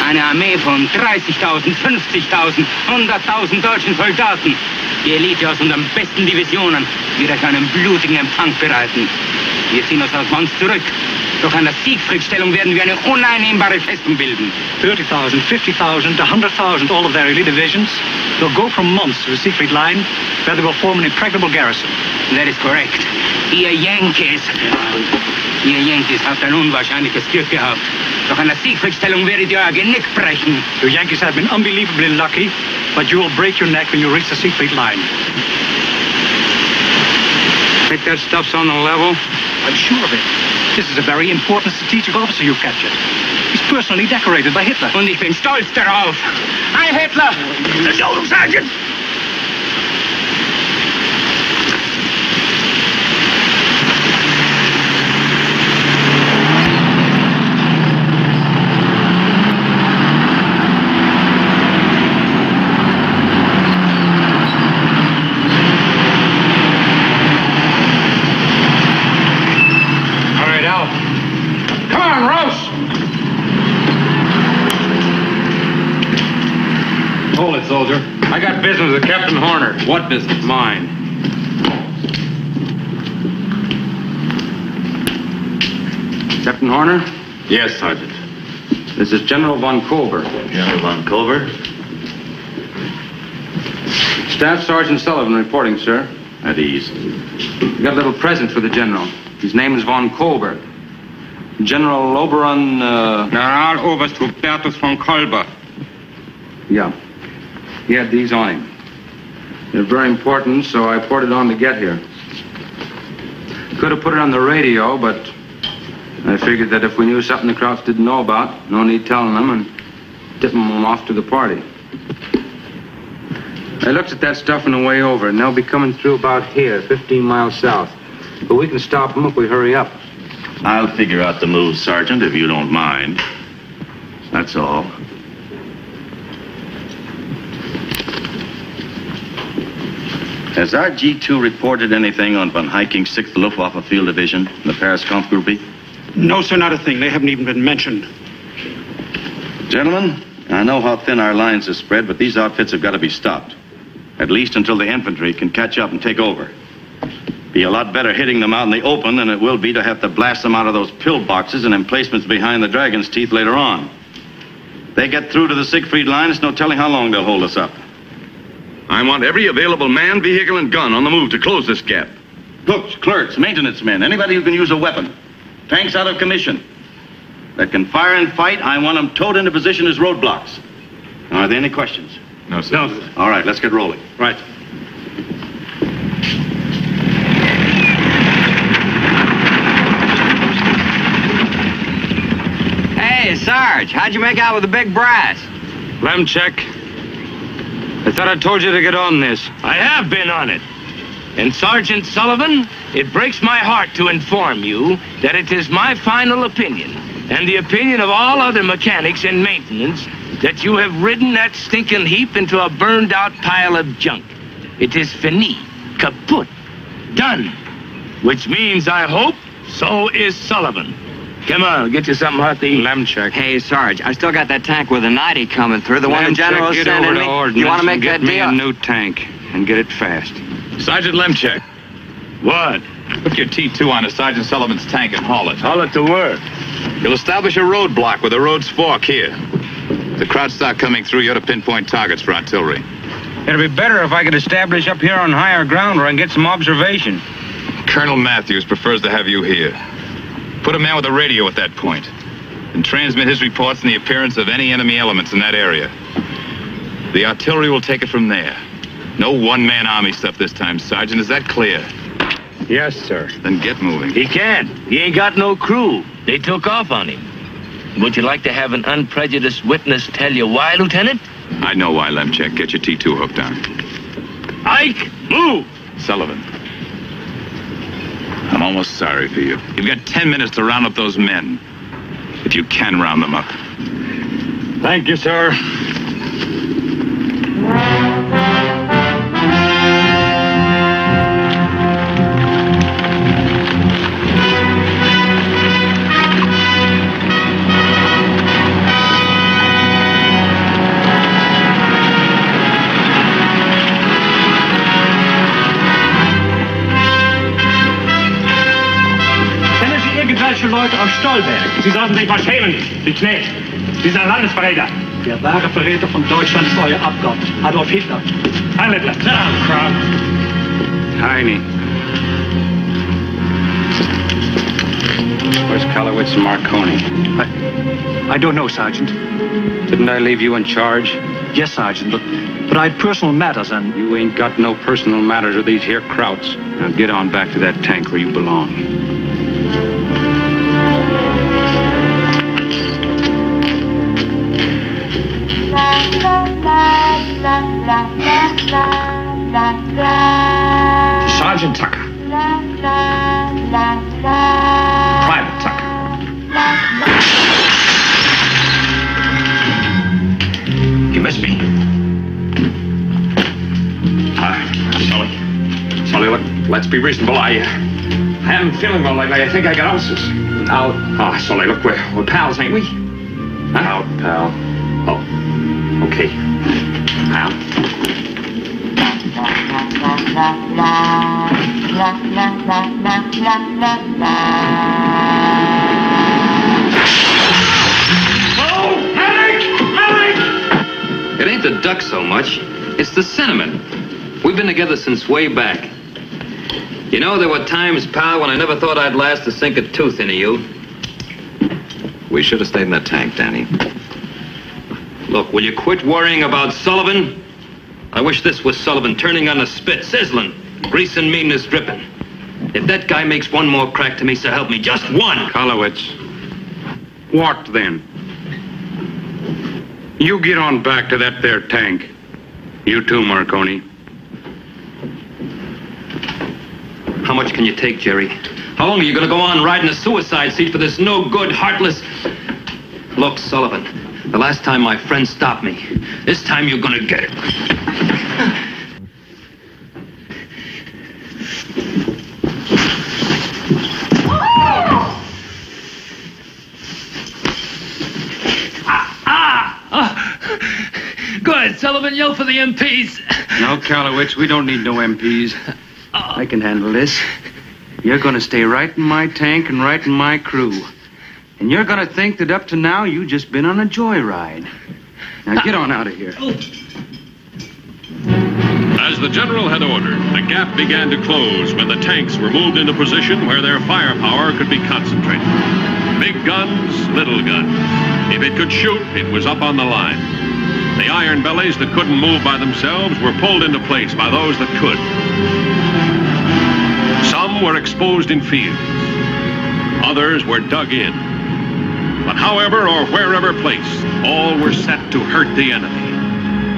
Eine Armee von 30.000, 50.000, 100.000 deutschen Soldaten. Die Elite aus unseren besten Divisionen wird euch einen blutigen Empfang bereiten. Wir ziehen uns aus Mons zurück. Doch an der Siegfried-Stellung werden wir eine uneinnehmbare Festung bilden. 30,000, 50,000, 100,000, all of their elite divisions will go from Mons to the Siegfried line, where they will form an impregnable garrison. That is correct. Ihr Yankees habt ein unwahrscheinliches Glück gehabt. Doch an der Siegfried-Stellung werdet ihr euer Genick brechen. You Yankees have been unbelievably lucky, but you will break your neck when you reach the Siegfried line. Think that stuff's on the level? I'm sure of it. This is a very important strategic officer you've captured. He's personally decorated by Hitler. Und ich bin stolz darauf. Heil Hitler! Go, Sergeant! Soldier. I got business with Captain Horner. What business? Mine. Captain Horner? Yes, Sergeant. This is General von Kolber. General von Kolber? Staff Sergeant Sullivan reporting, sir. At ease. We got a little present for the General. His name is von Kolber. General Oberon, Generaloberst Hubertus von Kolber. Yeah. He had these on him. They're very important, so I poured it on to get here. Could have put it on the radio, but I figured that if we knew something the Krauts didn't know about, no need telling them and tipping them off to the party. I looked at that stuff on the way over, and they'll be coming through about here, 15 miles south. But we can stop them if we hurry up. I'll figure out the move, Sergeant, if you don't mind. That's all. Has our G2 reported anything on von Heiking's 6th Luftwaffe Field Division in the Paris Kampfgruppe? No, sir, not a thing. They haven't even been mentioned. Gentlemen, I know how thin our lines are spread, but these outfits have got to be stopped. At least until the infantry can catch up and take over. Be a lot better hitting them out in the open than it will be to have to blast them out of those pillboxes and emplacements behind the dragon's teeth later on. They get through to the Siegfried line, it's no telling how long they'll hold us up. I want every available man, vehicle, and gun on the move to close this gap. Cooks, clerks, maintenance men, anybody who can use a weapon. Tanks out of commission. That can fire and fight, I want them towed into position as roadblocks. Are there any questions? No, sir. No, sir. All right, let's get rolling. Right. Hey, Sarge, how'd you make out with the big brass? Lemchek, I thought I told you to get on this. I have been on it. And Sergeant Sullivan, it breaks my heart to inform you that it is my final opinion, and the opinion of all other mechanics and maintenance, that you have ridden that stinking heap into a burned-out pile of junk. It is fini, kaput, done. Which means, I hope, so is Sullivan. Come on, get you something hot to eat. Lemchek. Hey, Sarge, I still got that tank with a 90 coming through, the one the general get sent over me. to ordnance You want to make and that get me deal? a new tank, and get it fast. Sergeant Lemchek, What? put your T2 on to Sergeant Sullivan's tank and haul it. Haul it to work. You'll establish a roadblock where the roads fork here. If the crowds start coming through, you're to pinpoint targets for artillery. It'd be better if I could establish up here on higher ground where I can get some observation. Colonel Matthews prefers to have you here. Put a man with a radio at that point, and transmit his reports on the appearance of any enemy elements in that area. The artillery will take it from there. No one-man army stuff this time, Sergeant. Is that clear? Yes, sir. Then get moving. He can't. He ain't got no crew. They took off on him. Would you like to have an unprejudiced witness tell you why, Lieutenant? I know why, Lemchek. Get your T2 hooked on. Ike, move! Sullivan. I'm almost sorry for you. You've got 10 minutes to round up those men. If you can round them up. Thank you, sir. Leute aus Stolberg. Sie sollten sich mal schämen, die Knecht. Sie sind Landesverräter. Der wahre Verräter von Deutschland ist euer Abgott, Adolf Hitler. Heil Hitler. Tiny. Where's Kalowitz and Marconi? I don't know, Sergeant. Didn't I leave you in charge? Yes, Sergeant, but I had personal matters and... You ain't got no personal matters with these here krauts. Now get on back to that tank where you belong. Sergeant Tucker. Private Tucker. You missed me. Sully, look, let's be reasonable. I haven't been feeling well lately. I think I got ulcers. Now, Sully, look, we're pals, ain't we? Huh? Pal. Oh, okay. Pal. It ain't the duck so much. It's the sentiment. We've been together since way back. You know, there were times, pal, when I never thought I'd last to sink a tooth into you. We should have stayed in that tank, Danny. Look, will you quit worrying about Sullivan? I wish this was Sullivan turning on the spit, sizzling, grease and meanness dripping. If that guy makes one more crack to me, so help me, just one. Kalowitz. What then? You get on back to that there tank. You too, Marconi. How much can you take, Jerry? How long are you going to go on riding a suicide seat for this no-good, heartless... Look, Sullivan, the last time my friend stopped me, this time you're going to get it. right, Sullivan, yell for the MPs. No, Kalowitz, we don't need no MPs. I can handle this. You're gonna stay right in my tank and right in my crew. And you're gonna think that up to now you just been on a joyride. Now get on out of here. As the general had ordered, the gap began to close when the tanks were moved into position where their firepower could be concentrated. Big guns, little guns. If it could shoot, it was up on the line. The iron bellies that couldn't move by themselves were pulled into place by those that could. Some were exposed in fields. Others were dug in. But however or wherever placed, all were set to hurt the enemy.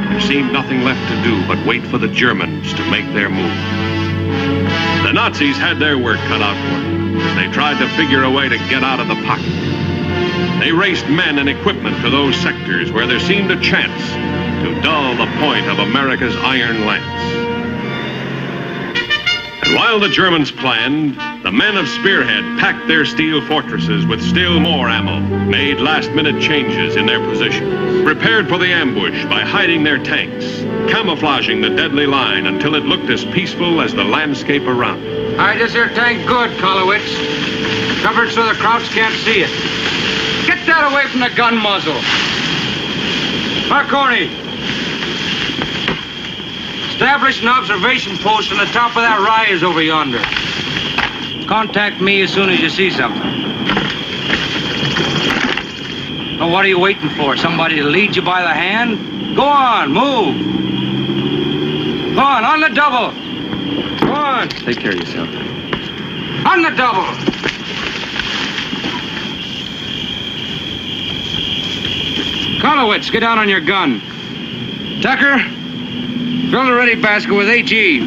There seemed nothing left to do but wait for the Germans to make their move. The Nazis had their work cut out for them as they tried to figure a way to get out of the pocket. They raced men and equipment to those sectors where there seemed a chance to dull the point of America's iron lance. And while the Germans planned, the men of Spearhead packed their steel fortresses with still more ammo, made last-minute changes in their positions, prepared for the ambush by hiding their tanks, camouflaging the deadly line until it looked as peaceful as the landscape around it. Hide this here tank good, Kalowitz. Cover it so the Krauts can't see it. Get that away from the gun muzzle. Marconi. Establish an observation post on the top of that rise over yonder. Contact me as soon as you see something. Now, what are you waiting for? Somebody to lead you by the hand? Go on, move. Go on the double. Go on. Take care of yourself. On the double. Kalowitz, get down on your gun. Tucker, fill the ready basket with HE.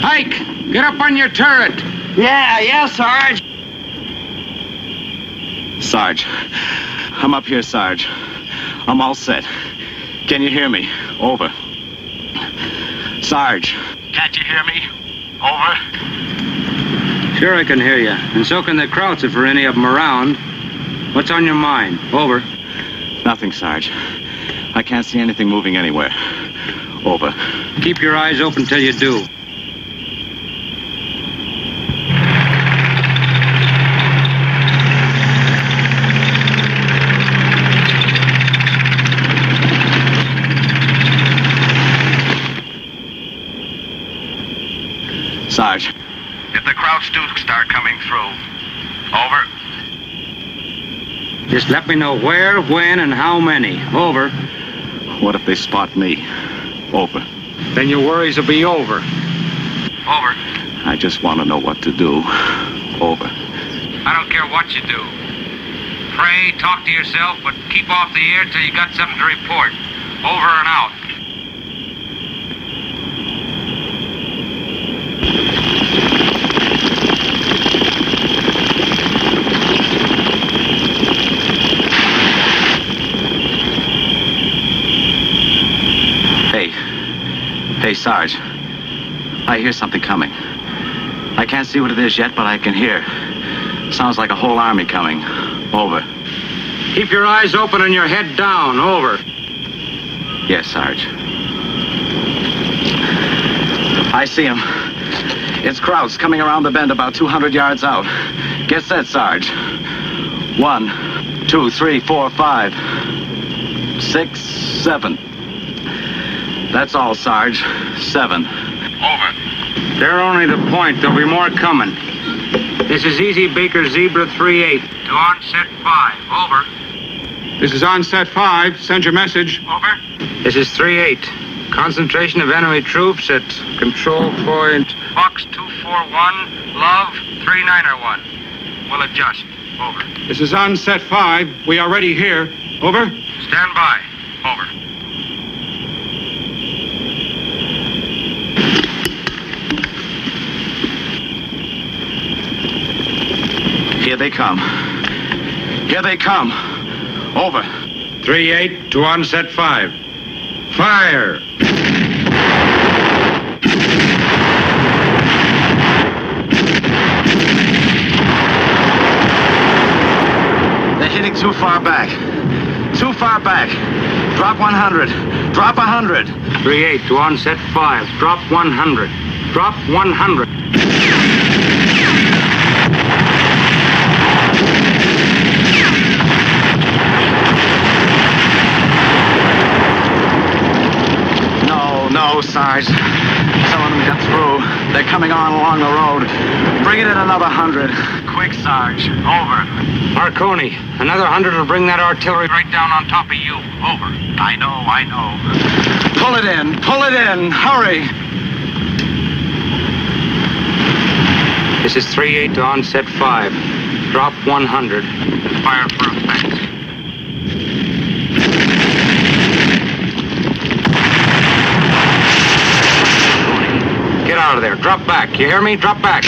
Ike, get up on your turret. Yeah, Sarge. Sarge, I'm up here, Sarge. I'm all set. Can you hear me? Over. Sarge. Can't you hear me? Over. Sure I can hear you, and so can the Krauts if there are any of them around. What's on your mind? Over. Nothing, Sarge. I can't see anything moving anywhere. Over. Keep your eyes open till you do. Sarge. If the Krauts do start coming through, over. Just let me know where, when, and how many. Over. What if they spot me? Over. Then your worries will be over. Over. I just want to know what to do. Over. I don't care what you do. Pray, talk to yourself, but keep off the air till you got something to report. Over and out. Hey, Sarge. I hear something coming. I can't see what it is yet, but I can hear. Sounds like a whole army coming. Over. Keep your eyes open and your head down. Over. Yes, Sarge. I see him. It's Krauts coming around the bend about 200 yards out. Get set, Sarge. 1, 2, 3, 4, 5, 6, 7. That's all, Sarge. 7. Over. They're only the point. There'll be more coming. This is Easy Baker Zebra 3-8. To onset 5. Over. This is onset 5. Send your message. Over. This is 3-8. Concentration of enemy troops at control point. Fox 241, Love 391. We'll adjust. Over. This is onset 5. We are ready here. Over. Stand by. Over. Here they come. Here they come. Over. 3-8 to onset 5. Fire! far back. Too far back. Drop 100. Drop 100. 3-8 to onset 5. Drop 100. Drop 100. No, Sarge. Some of them got through. They're coming on along the road. Bring it in another 100. Quick, Sarge. Over. Marconi, another 100 will bring that artillery right down on top of you. Over. I know. Pull it in. Pull it in. Hurry. This is 3-8 to onset 5. Drop 100. Fire for effect. Get out of there. Drop back. You hear me? Drop back.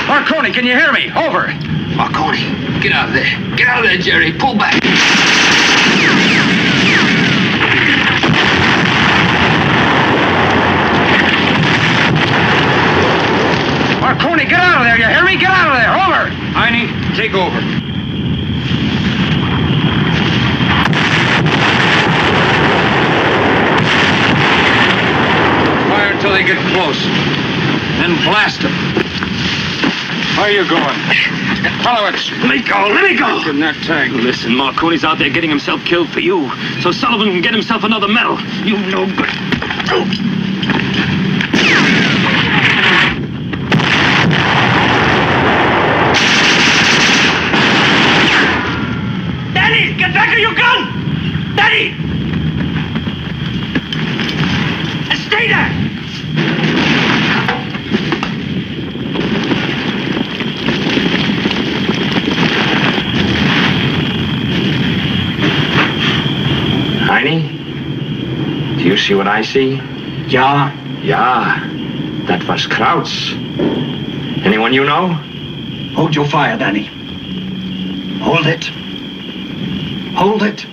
Marconi, can you hear me? Over. Marconi, get out of there. Get out of there, Jerry. Pull back. Marconi, get out of there. You hear me? Get out of there. Over. Heine, take over. Fire until they get close. Then blast them. Where are you going? Follow it. Let me go. Let me go. In that tank. Listen, Marconi's out there getting himself killed for you, so Sullivan can get himself another medal. You no good. Danny, get back to your gun! Danny! Stay there! Heine, do you see what I see? Ja. Yeah, that was Krauts. Anyone you know? Hold your fire, Danny. Hold it. Hold it.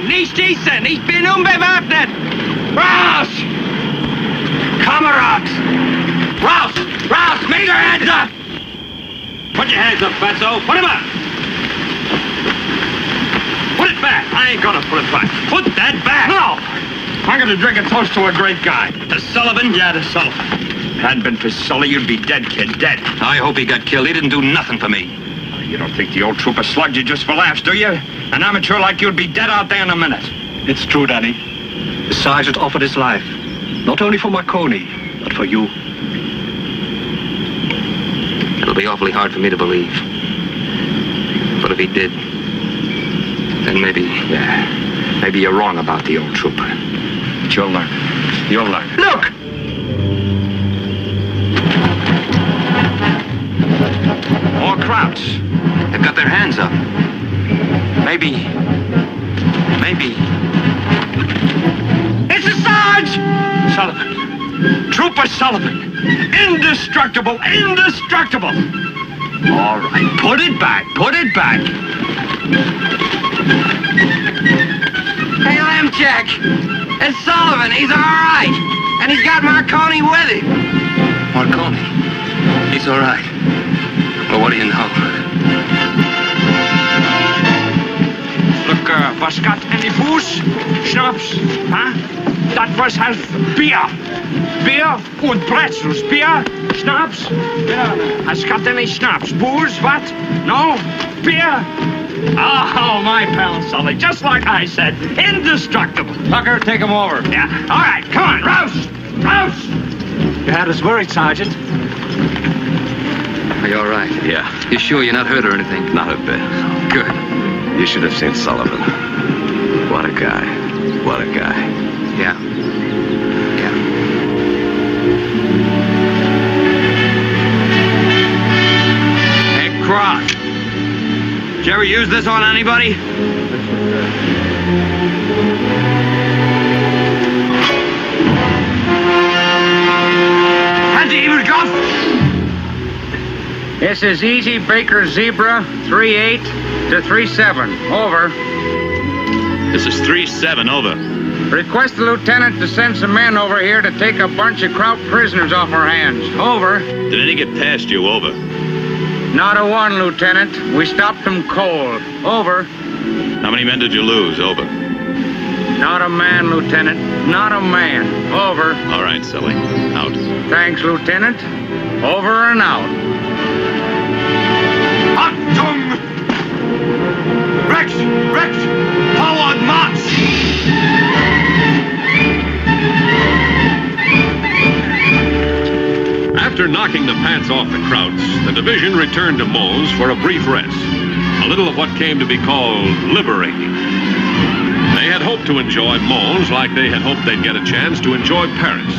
Nicht schießen! Ich bin unbewaffnet! Raus! Kamerads! Raus! Raus! Make your hands up! Put your hands up, Fatso! Put them up! Put it back! I ain't gonna put it back. Put that back! No! I'm gonna drink a toast to a great guy. To Sullivan? Yeah, to Sullivan. Hadn't been for Sully, you'd be dead, kid, dead. I hope he got killed. He didn't do nothing for me. You don't think the old trooper slugged you just for laughs, do you? An amateur like you'd be dead out there in a minute. It's true, Danny. The sergeant offered his life. Not only for Marconi, but for you. It'll be awfully hard for me to believe. But if he did, then maybe... Yeah, maybe you're wrong about the old trooper. But you'll learn. You'll learn. Look! More Krauts. They've got their hands up. Maybe... It's a Sarge! Sullivan. Trooper Sullivan. Indestructible! Indestructible! All right, put it back. Put it back. Hey, Lemchek! It's Sullivan. He's all right. And he's got Marconi with him. Marconi? He's all right. Well, what do you know? Look, was got any booze? Schnaps? Huh? That was half beer. Beer und pretzels. Beer, Schnaps? Yeah. Has got any Schnaps? Booze, what? No? spear? Oh, my pal Sully, just like I said, indestructible. Tucker, take him over. Yeah, all right, come on, Rouse! Rouse! You had us worried, Sergeant. Are you all right? Yeah. You sure you're not hurt or anything? Not a bit. Good. You should have seen Sullivan. What a guy. What a guy. Yeah. Yeah. Hey, Cross. Did you ever use this on anybody? This is Easy Baker Zebra 38 to 37. Over. This is 3-7, over. Request the lieutenant to send some men over here to take a bunch of Kraut prisoners off our hands. Over. Did any get past you? Over. Not a one, Lieutenant. We stopped them cold. Over. How many men did you lose? Over. Not a man, Lieutenant. Not a man. Over. All right, Sully. Out. Thanks, Lieutenant. Over and out. Achtung! Rex! Rex! Forward march! After knocking the pants off the Krauts, the division returned to Mons for a brief rest. A little of what came to be called liberating. They had hoped to enjoy Mons like they had hoped they'd get a chance to enjoy Paris.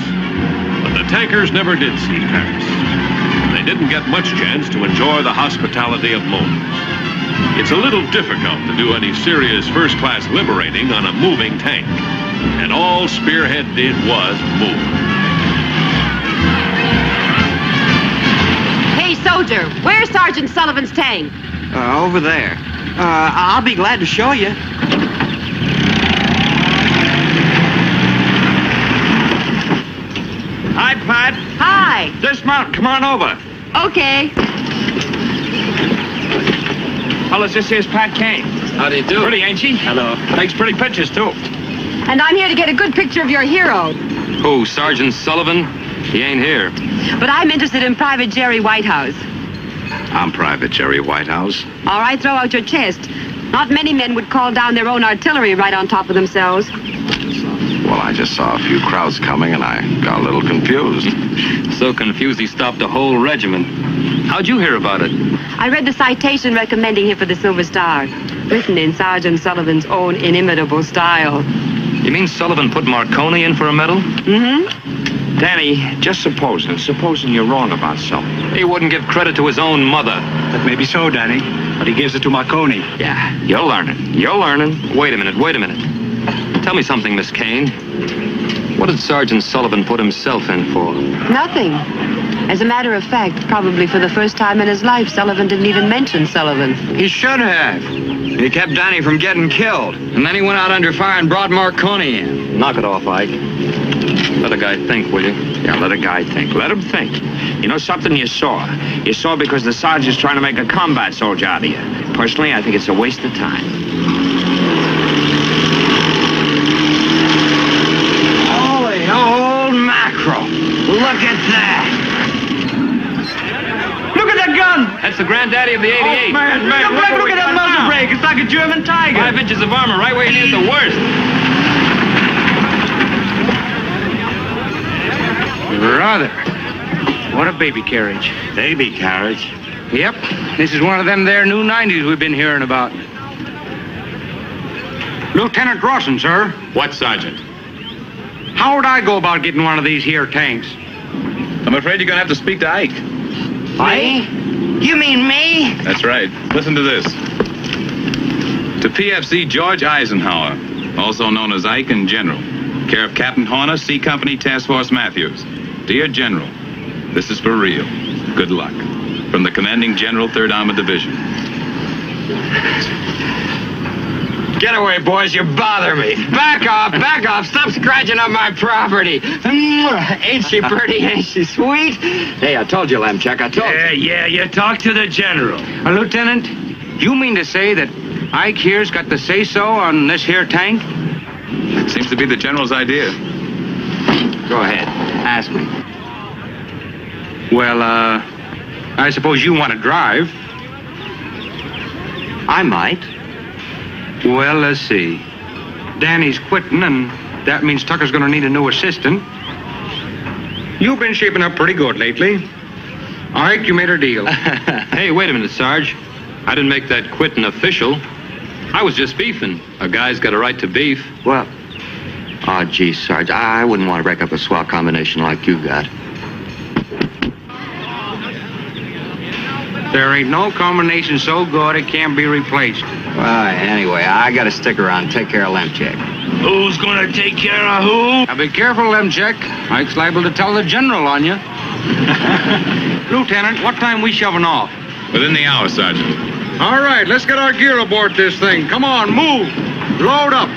But the tankers never did see Paris. They didn't get much chance to enjoy the hospitality of Mons. It's a little difficult to do any serious first-class liberating on a moving tank. And all Spearhead did was move. Hey, soldier, where's Sergeant Sullivan's tank? Over there. I'll be glad to show you. Hi, Pat. Hi. Dismount. Come on over. Okay. Fellas, this is Pat Kane. How do you do? Pretty, ain't she? Hello. Takes pretty pictures, too. And I'm here to get a good picture of your hero. Who, Sergeant Sullivan? He ain't here. But I'm interested in Private Jerry Whitehouse. I'm Private Jerry Whitehouse. All right, throw out your chest. Not many men would call down their own artillery right on top of themselves. Well, I just saw a few crowds coming and I got a little confused. So confused he stopped a whole regiment. How'd you hear about it? I read the citation recommending him for the Silver Star, written in Sergeant Sullivan's own inimitable style. You mean Sullivan put Marconi in for a medal? Mm-hmm. Danny, just supposing you're wrong about something. He wouldn't give credit to his own mother. That may be so, Danny, but he gives it to Marconi. Yeah, you're learning. You're learning. Wait a minute. Tell me something, Miss Kane. What did Sergeant Sullivan put himself in for? Nothing. As a matter of fact, probably for the first time in his life, Sullivan didn't even mention Sullivan. He should have. He kept Danny from getting killed. And then he went out under fire and brought Marconi in. Knock it off, Ike. Let a guy think, will you? Yeah, let a guy think. Let him think. You know something you saw? You saw because the sergeant's trying to make a combat soldier out of you. Personally, I think it's a waste of time. Holy old mackerel. Look at that. Look at that gun. That's the granddaddy of the 88. Oh, man, look at that muzzle brake. It's like a German Tiger. 5 inches of armor, right where you need it the worst. Brother, what a baby carriage. Baby carriage? Yep, this is one of them there new 90s we've been hearing about. Lieutenant Rawson, sir. What, Sergeant? How would I go about getting one of these here tanks? I'm afraid you're going to have to speak to Ike. Me? You mean me? That's right. Listen to this. To PFC George Eisenhower, also known as Ike in General. Care of Captain Horner, C Company, Task Force Matthews. Dear General, this is for real. Good luck. From the Commanding General, 3rd Armored Division. Get away, boys. You bother me. Back off. Stop scratching up my property. Ain't she pretty? Ain't she sweet? Hey, I told you, Lamchek. I told you. Yeah, you talk to the general. Lieutenant, you mean to say that Ike here's got the say-so on this here tank? Seems to be the General's idea. Go ahead. Ask me. Well, I suppose you want to drive. I might. Well, let's see. Danny's quitting, and that means Tucker's going to need a new assistant. You've been shaping up pretty good lately. All right, you made our deal. Hey, wait a minute, Sarge. I didn't make that quitting official. I was just beefing. A guy's got a right to beef. Well, oh, geez, Sarge, I wouldn't want to break up a swell combination like you got. There ain't no combination so good it can't be replaced. Well, anyway, I got to stick around and take care of Lemcheck. Who's gonna take care of who? Now be careful, Lemcheck. Mike's liable to tell the general on you. Lieutenant, what time we shoving off? Within the hour, Sergeant. All right, let's get our gear aboard this thing. Come on, move. Load up.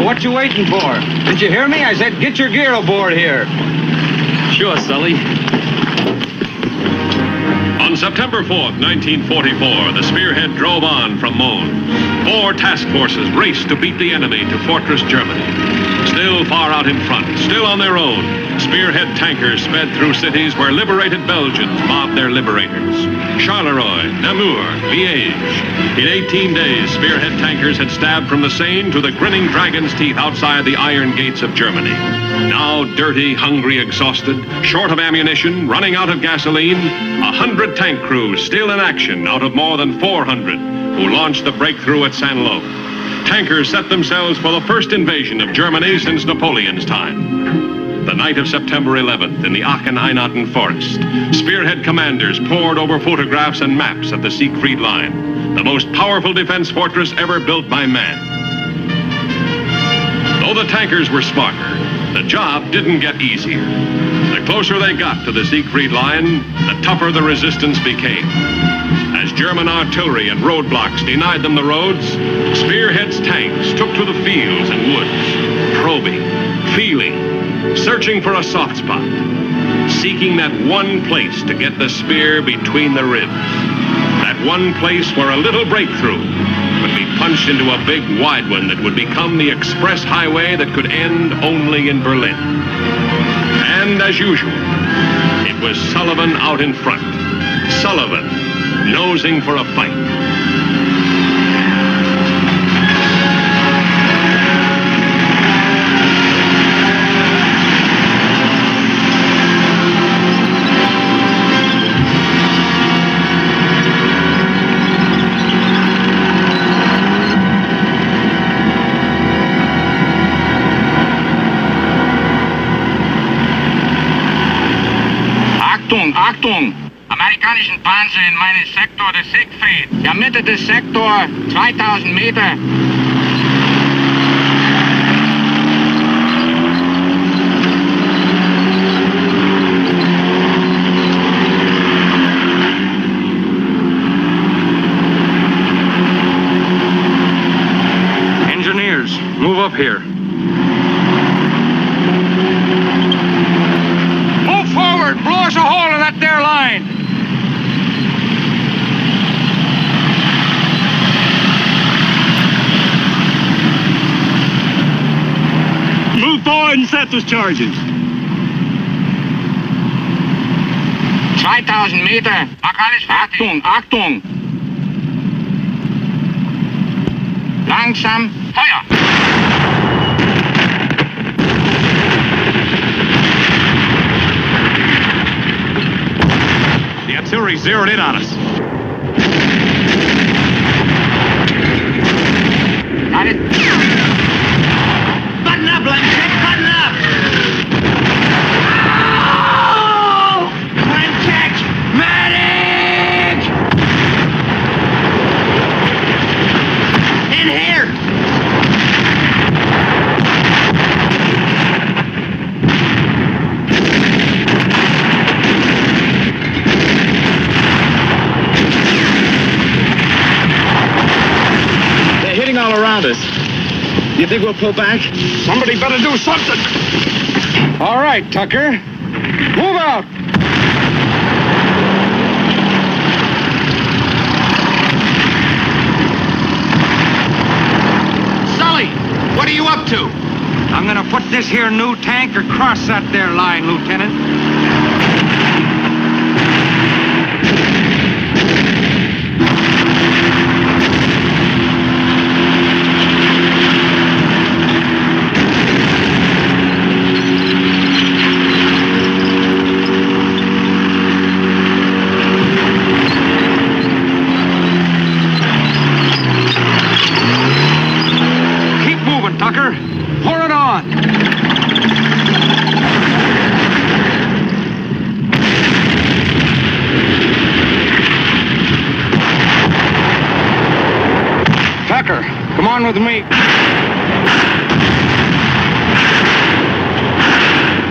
What you waiting for? Did you hear me? I said get your gear aboard here. Sure, Sully. On September 4th, 1944, the Spearhead drove on from Mons. 4 task forces raced to beat the enemy to Fortress Germany. Still far out in front, still on their own, Spearhead tankers sped through cities where liberated Belgians mobbed their liberators. Charleroi, Namur, Liège. In 18 days, Spearhead tankers had stabbed from the Seine to the grinning dragon's teeth outside the iron gates of Germany. Now dirty, hungry, exhausted, short of ammunition, running out of gasoline, 100 tank crews still in action out of more than 400 who launched the breakthrough at Saint-Lô. Tankers set themselves for the first invasion of Germany since Napoleon's time. The night of September 11th in the Aachen-Einaten forest, Spearhead commanders pored over photographs and maps of the Siegfried line, the most powerful defense fortress ever built by man. Though the tankers were smarter, the job didn't get easier. The closer they got to the Siegfried line, the tougher the resistance became. As German artillery and roadblocks denied them the roads, Spearhead's tanks took to the fields and woods, probing, feeling, searching for a soft spot, seeking that one place to get the spear between the ribs. That one place where a little breakthrough would be punched into a big wide one that would become the express highway that could end only in Berlin. And as usual, it was Sullivan out in front. Sullivan, nosing for a fight. Achtung, Achtung! Amerikanischen Panzer in meinen Sektor des Siegfried. Der Mitte des Sektor 2000 Meter. Engineers, move up here. Move forward! Blow us a hole in that there line! Move forward and set those charges. 2000 Meter. Mach alles fertig. Achtung, Achtung! Langsam. Feuer! The artillery zeroed in on us. Got it. Button up, Lemcheck, button up! Oh! Lemcheck! Medic! In here! They're hitting all around us. You think we'll pull back? Somebody better do something. All right, Tucker. Move out. Sully, what are you up to? I'm gonna put this here new tank across that there line, Lieutenant. with me.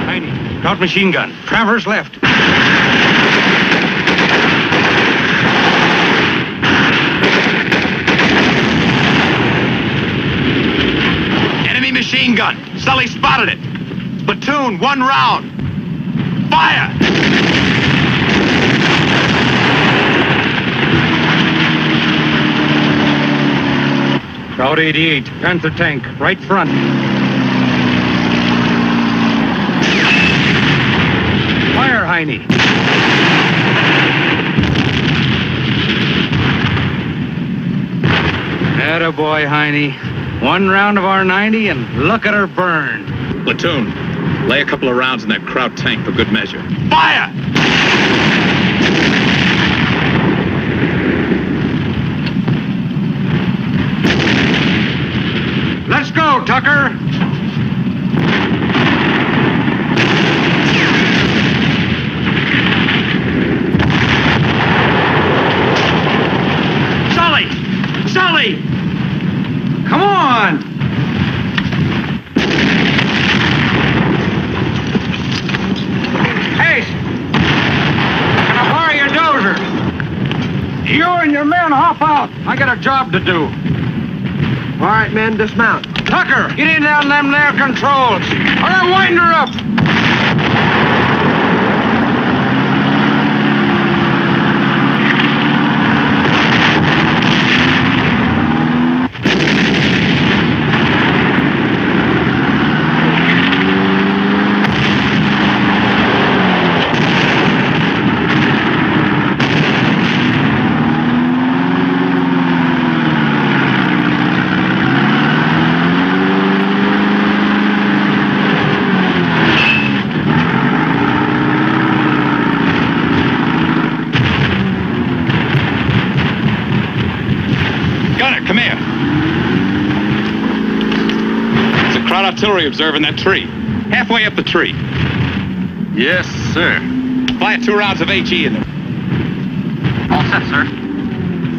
Heine, got machine gun. Travers left. Enemy machine gun. Sully spotted it. Platoon, 1 round. Fire! Crowd 88, Panther tank, right front. Fire, Heine. Attaboy, Heine. 1 round of our 90 and look at her burn. Platoon, lay a couple of rounds in that Kraut tank for good measure. Fire! Let's go, Tucker. Sully! Sully! Come on! Hey! Can I borrow your dozer? You and your men hop out. I got a job to do. All right, men, dismount. Tucker, get in down them there controls. All right, wind her up. Artillery observing that tree. Halfway up the tree. Yes, sir. Fire 2 rounds of HE in there. All set, sir.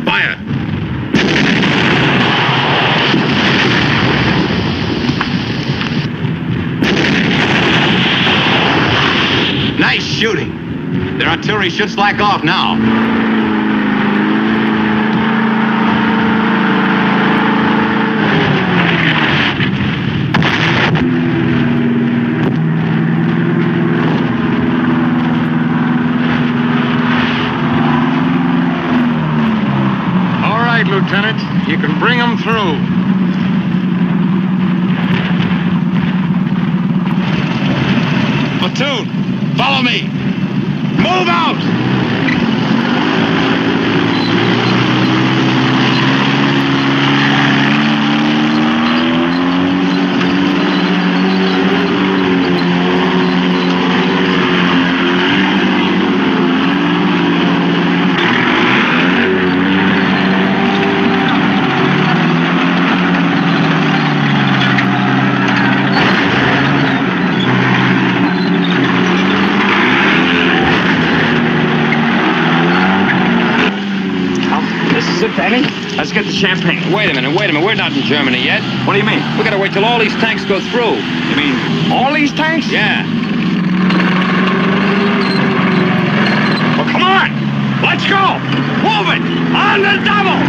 Fire! Nice shooting. Their artillery should slack off now. Lieutenant, you can bring them through. Platoon, follow me. Move out! Let's get the champagne. Wait a minute. We're not in Germany yet. What do you mean? We gotta wait till all these tanks go through. You mean all these tanks? Yeah. Well, come on! Let's go! Move it! On the double!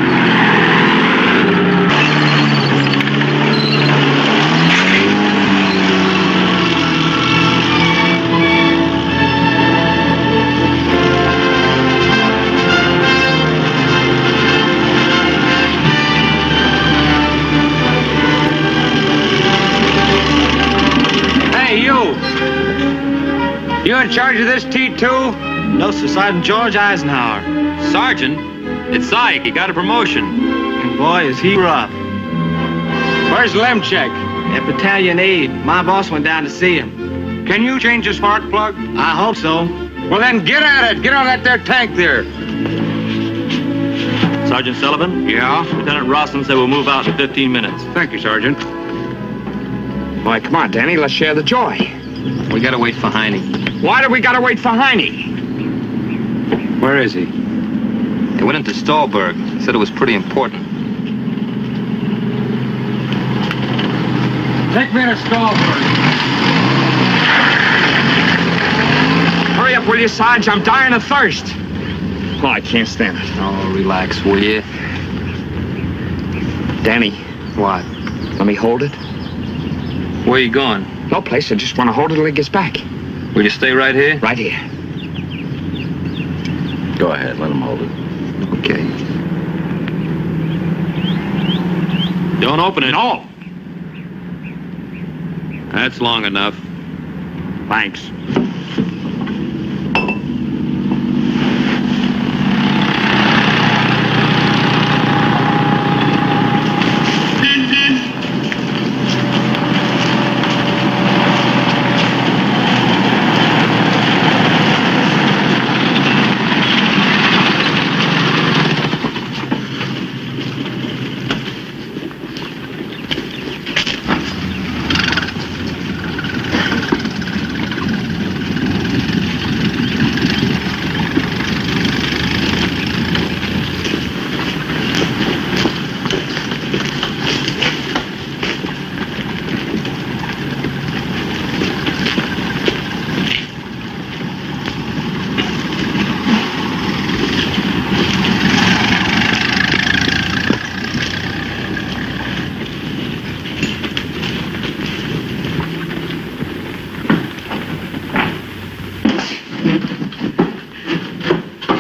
You in charge of this T2? No, sir. Sergeant George Eisenhower. Sergeant? It's Ike. He got a promotion. And boy, is he rough. Where's Lemchek? At Battalion 8. My boss went down to see him. Can you change the spark plug? I hope so. Well, then get at it. Get on that there tank there. Sergeant Sullivan? Yeah? Lieutenant Rosson said we'll move out in 15 minutes. Thank you, Sergeant. Why, come on, Danny. Let's share the joy. We gotta wait for Heine. Why do we gotta wait for Heine? Where is he? He went into Stolberg. Said it was pretty important. Take me in a stall first. Hurry up, will you, Sarge? I'm dying of thirst. Oh, I can't stand it. Oh, relax, will you? Danny. What? Let me hold it? Where you going? No place. I just want to hold it till he gets back. Will you stay right here? Right here. Go ahead, let him hold it. Okay. Don't open it. No. That's long enough. Thanks.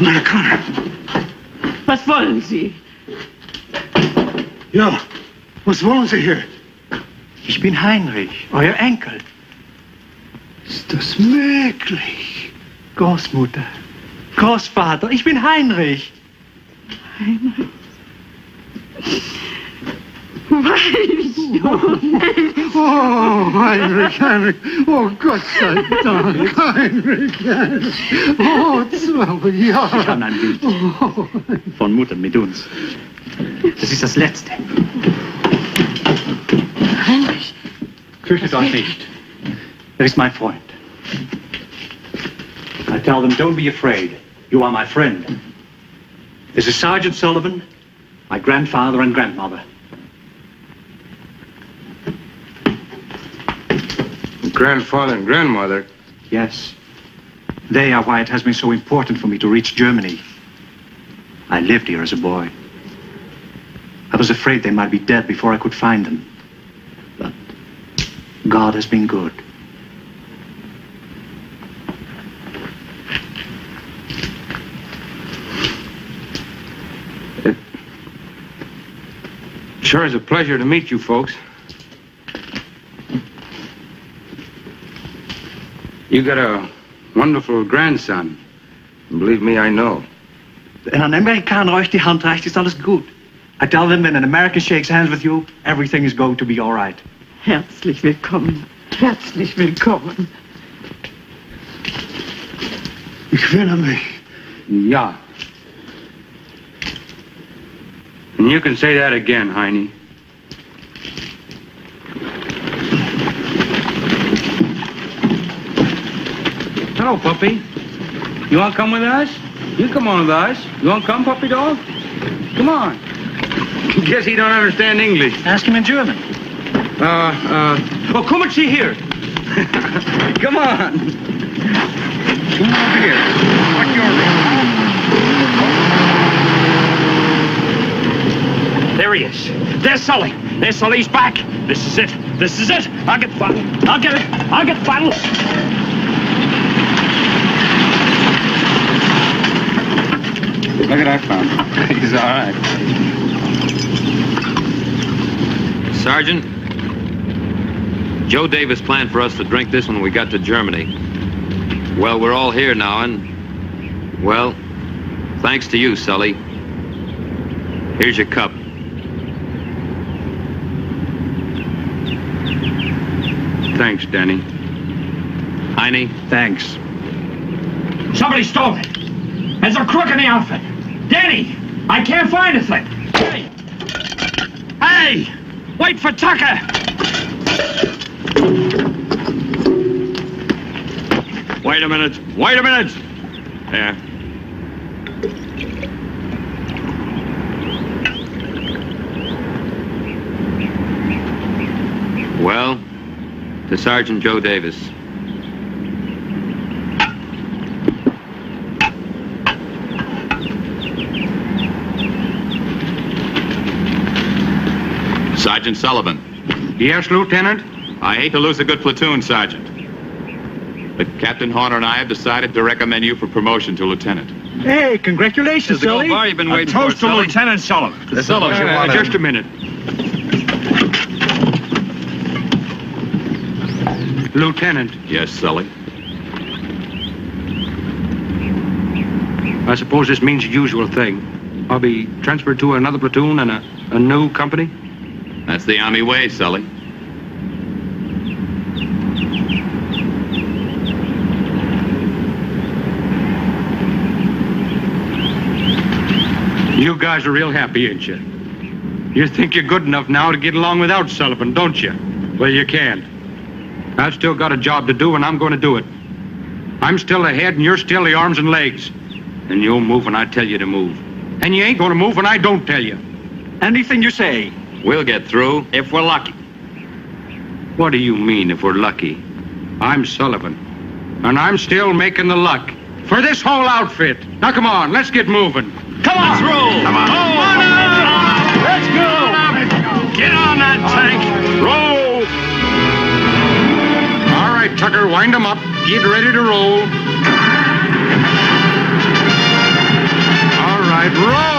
Amerikaner. Was wollen Sie? Ja, was wollen Sie hier? Ich bin Heinrich, euer Enkel. Ist das möglich? Großmutter, Großvater, ich bin Heinrich. Heinrich? Oh, Heinrich, Heinrich. Oh, Gott sei Dank. Heinrich, Heinrich. Oh, 12 Jahre. Ich habe ein Bild von Mutter mit uns. Das ist das Letzte. Heinrich. Fürchtet euch nicht. Er ist mein Freund. I tell them, don't be afraid. You are my friend. This is Sergeant Sullivan, my grandfather and grandmother. Grandfather and grandmother? Yes. They are why it has been so important for me to reach Germany. I lived here as a boy. I was afraid they might be dead before I could find them. But God has been good. It sure is a pleasure to meet you folks. You got a wonderful grandson. Believe me, I know. Wenn ein Amerikaner euch die Hand reicht, ist alles gut. I tell them when an American shakes hands with you, everything is going to be all right. Herzlich willkommen. Herzlich willkommen. Ich will mich. Ja. And you can say that again, Heine. Hello, puppy. You want to come with us? You come on with us. You want to come, puppy dog? Come on. Guess he don't understand English. Ask him in German. Oh, come and see here. Come on. Come over here. What's your name? There he is. There's Sully. There's Sully's back. This is it. This is it. I'll get the bottle. I'll get it. I'll get the bottle. Look at that clown. He's all right. Sergeant, Joe Davis planned for us to drink this when we got to Germany. Well, we're all here now, and, well, thanks to you, Sully. Here's your cup. Thanks, Danny. Heine. Thanks. Somebody stole it. There's a crook in the outfit. Danny, I can't find a thing. Hey! Hey! Wait for Tucker! Wait a minute. Wait a minute. There. Well, To Sergeant Joe Davis. Sergeant Sullivan. Yes, Lieutenant? I hate to lose a good platoon, Sergeant. But Captain Horner and I have decided to recommend you for promotion to lieutenant. Hey, congratulations, There's a Sully. gold bar you've been waiting for, Toast to Sully. Lieutenant Sullivan. Just a minute. Lieutenant, Yes, Sully. I suppose this means the usual thing. I'll be transferred to another platoon and a new company? That's the Army way, Sully. You guys are real happy, ain't you? You think you're good enough now to get along without Sullivan, don't you? Well, you can't. I've still got a job to do, and I'm going to do it. I'm still the head, and you're still the arms and legs. And you'll move when I tell you to move. And you ain't going to move when I don't tell you. Anything you say. We'll get through if we're lucky. What do you mean, if we're lucky? I'm Sullivan, and I'm still making the luck for this whole outfit. Now, come on, let's get moving. Come on. Let's roll. Come on. Let's go. Get on that tank. Roll. All right, Tucker, wind them up. Get ready to roll. All right, roll.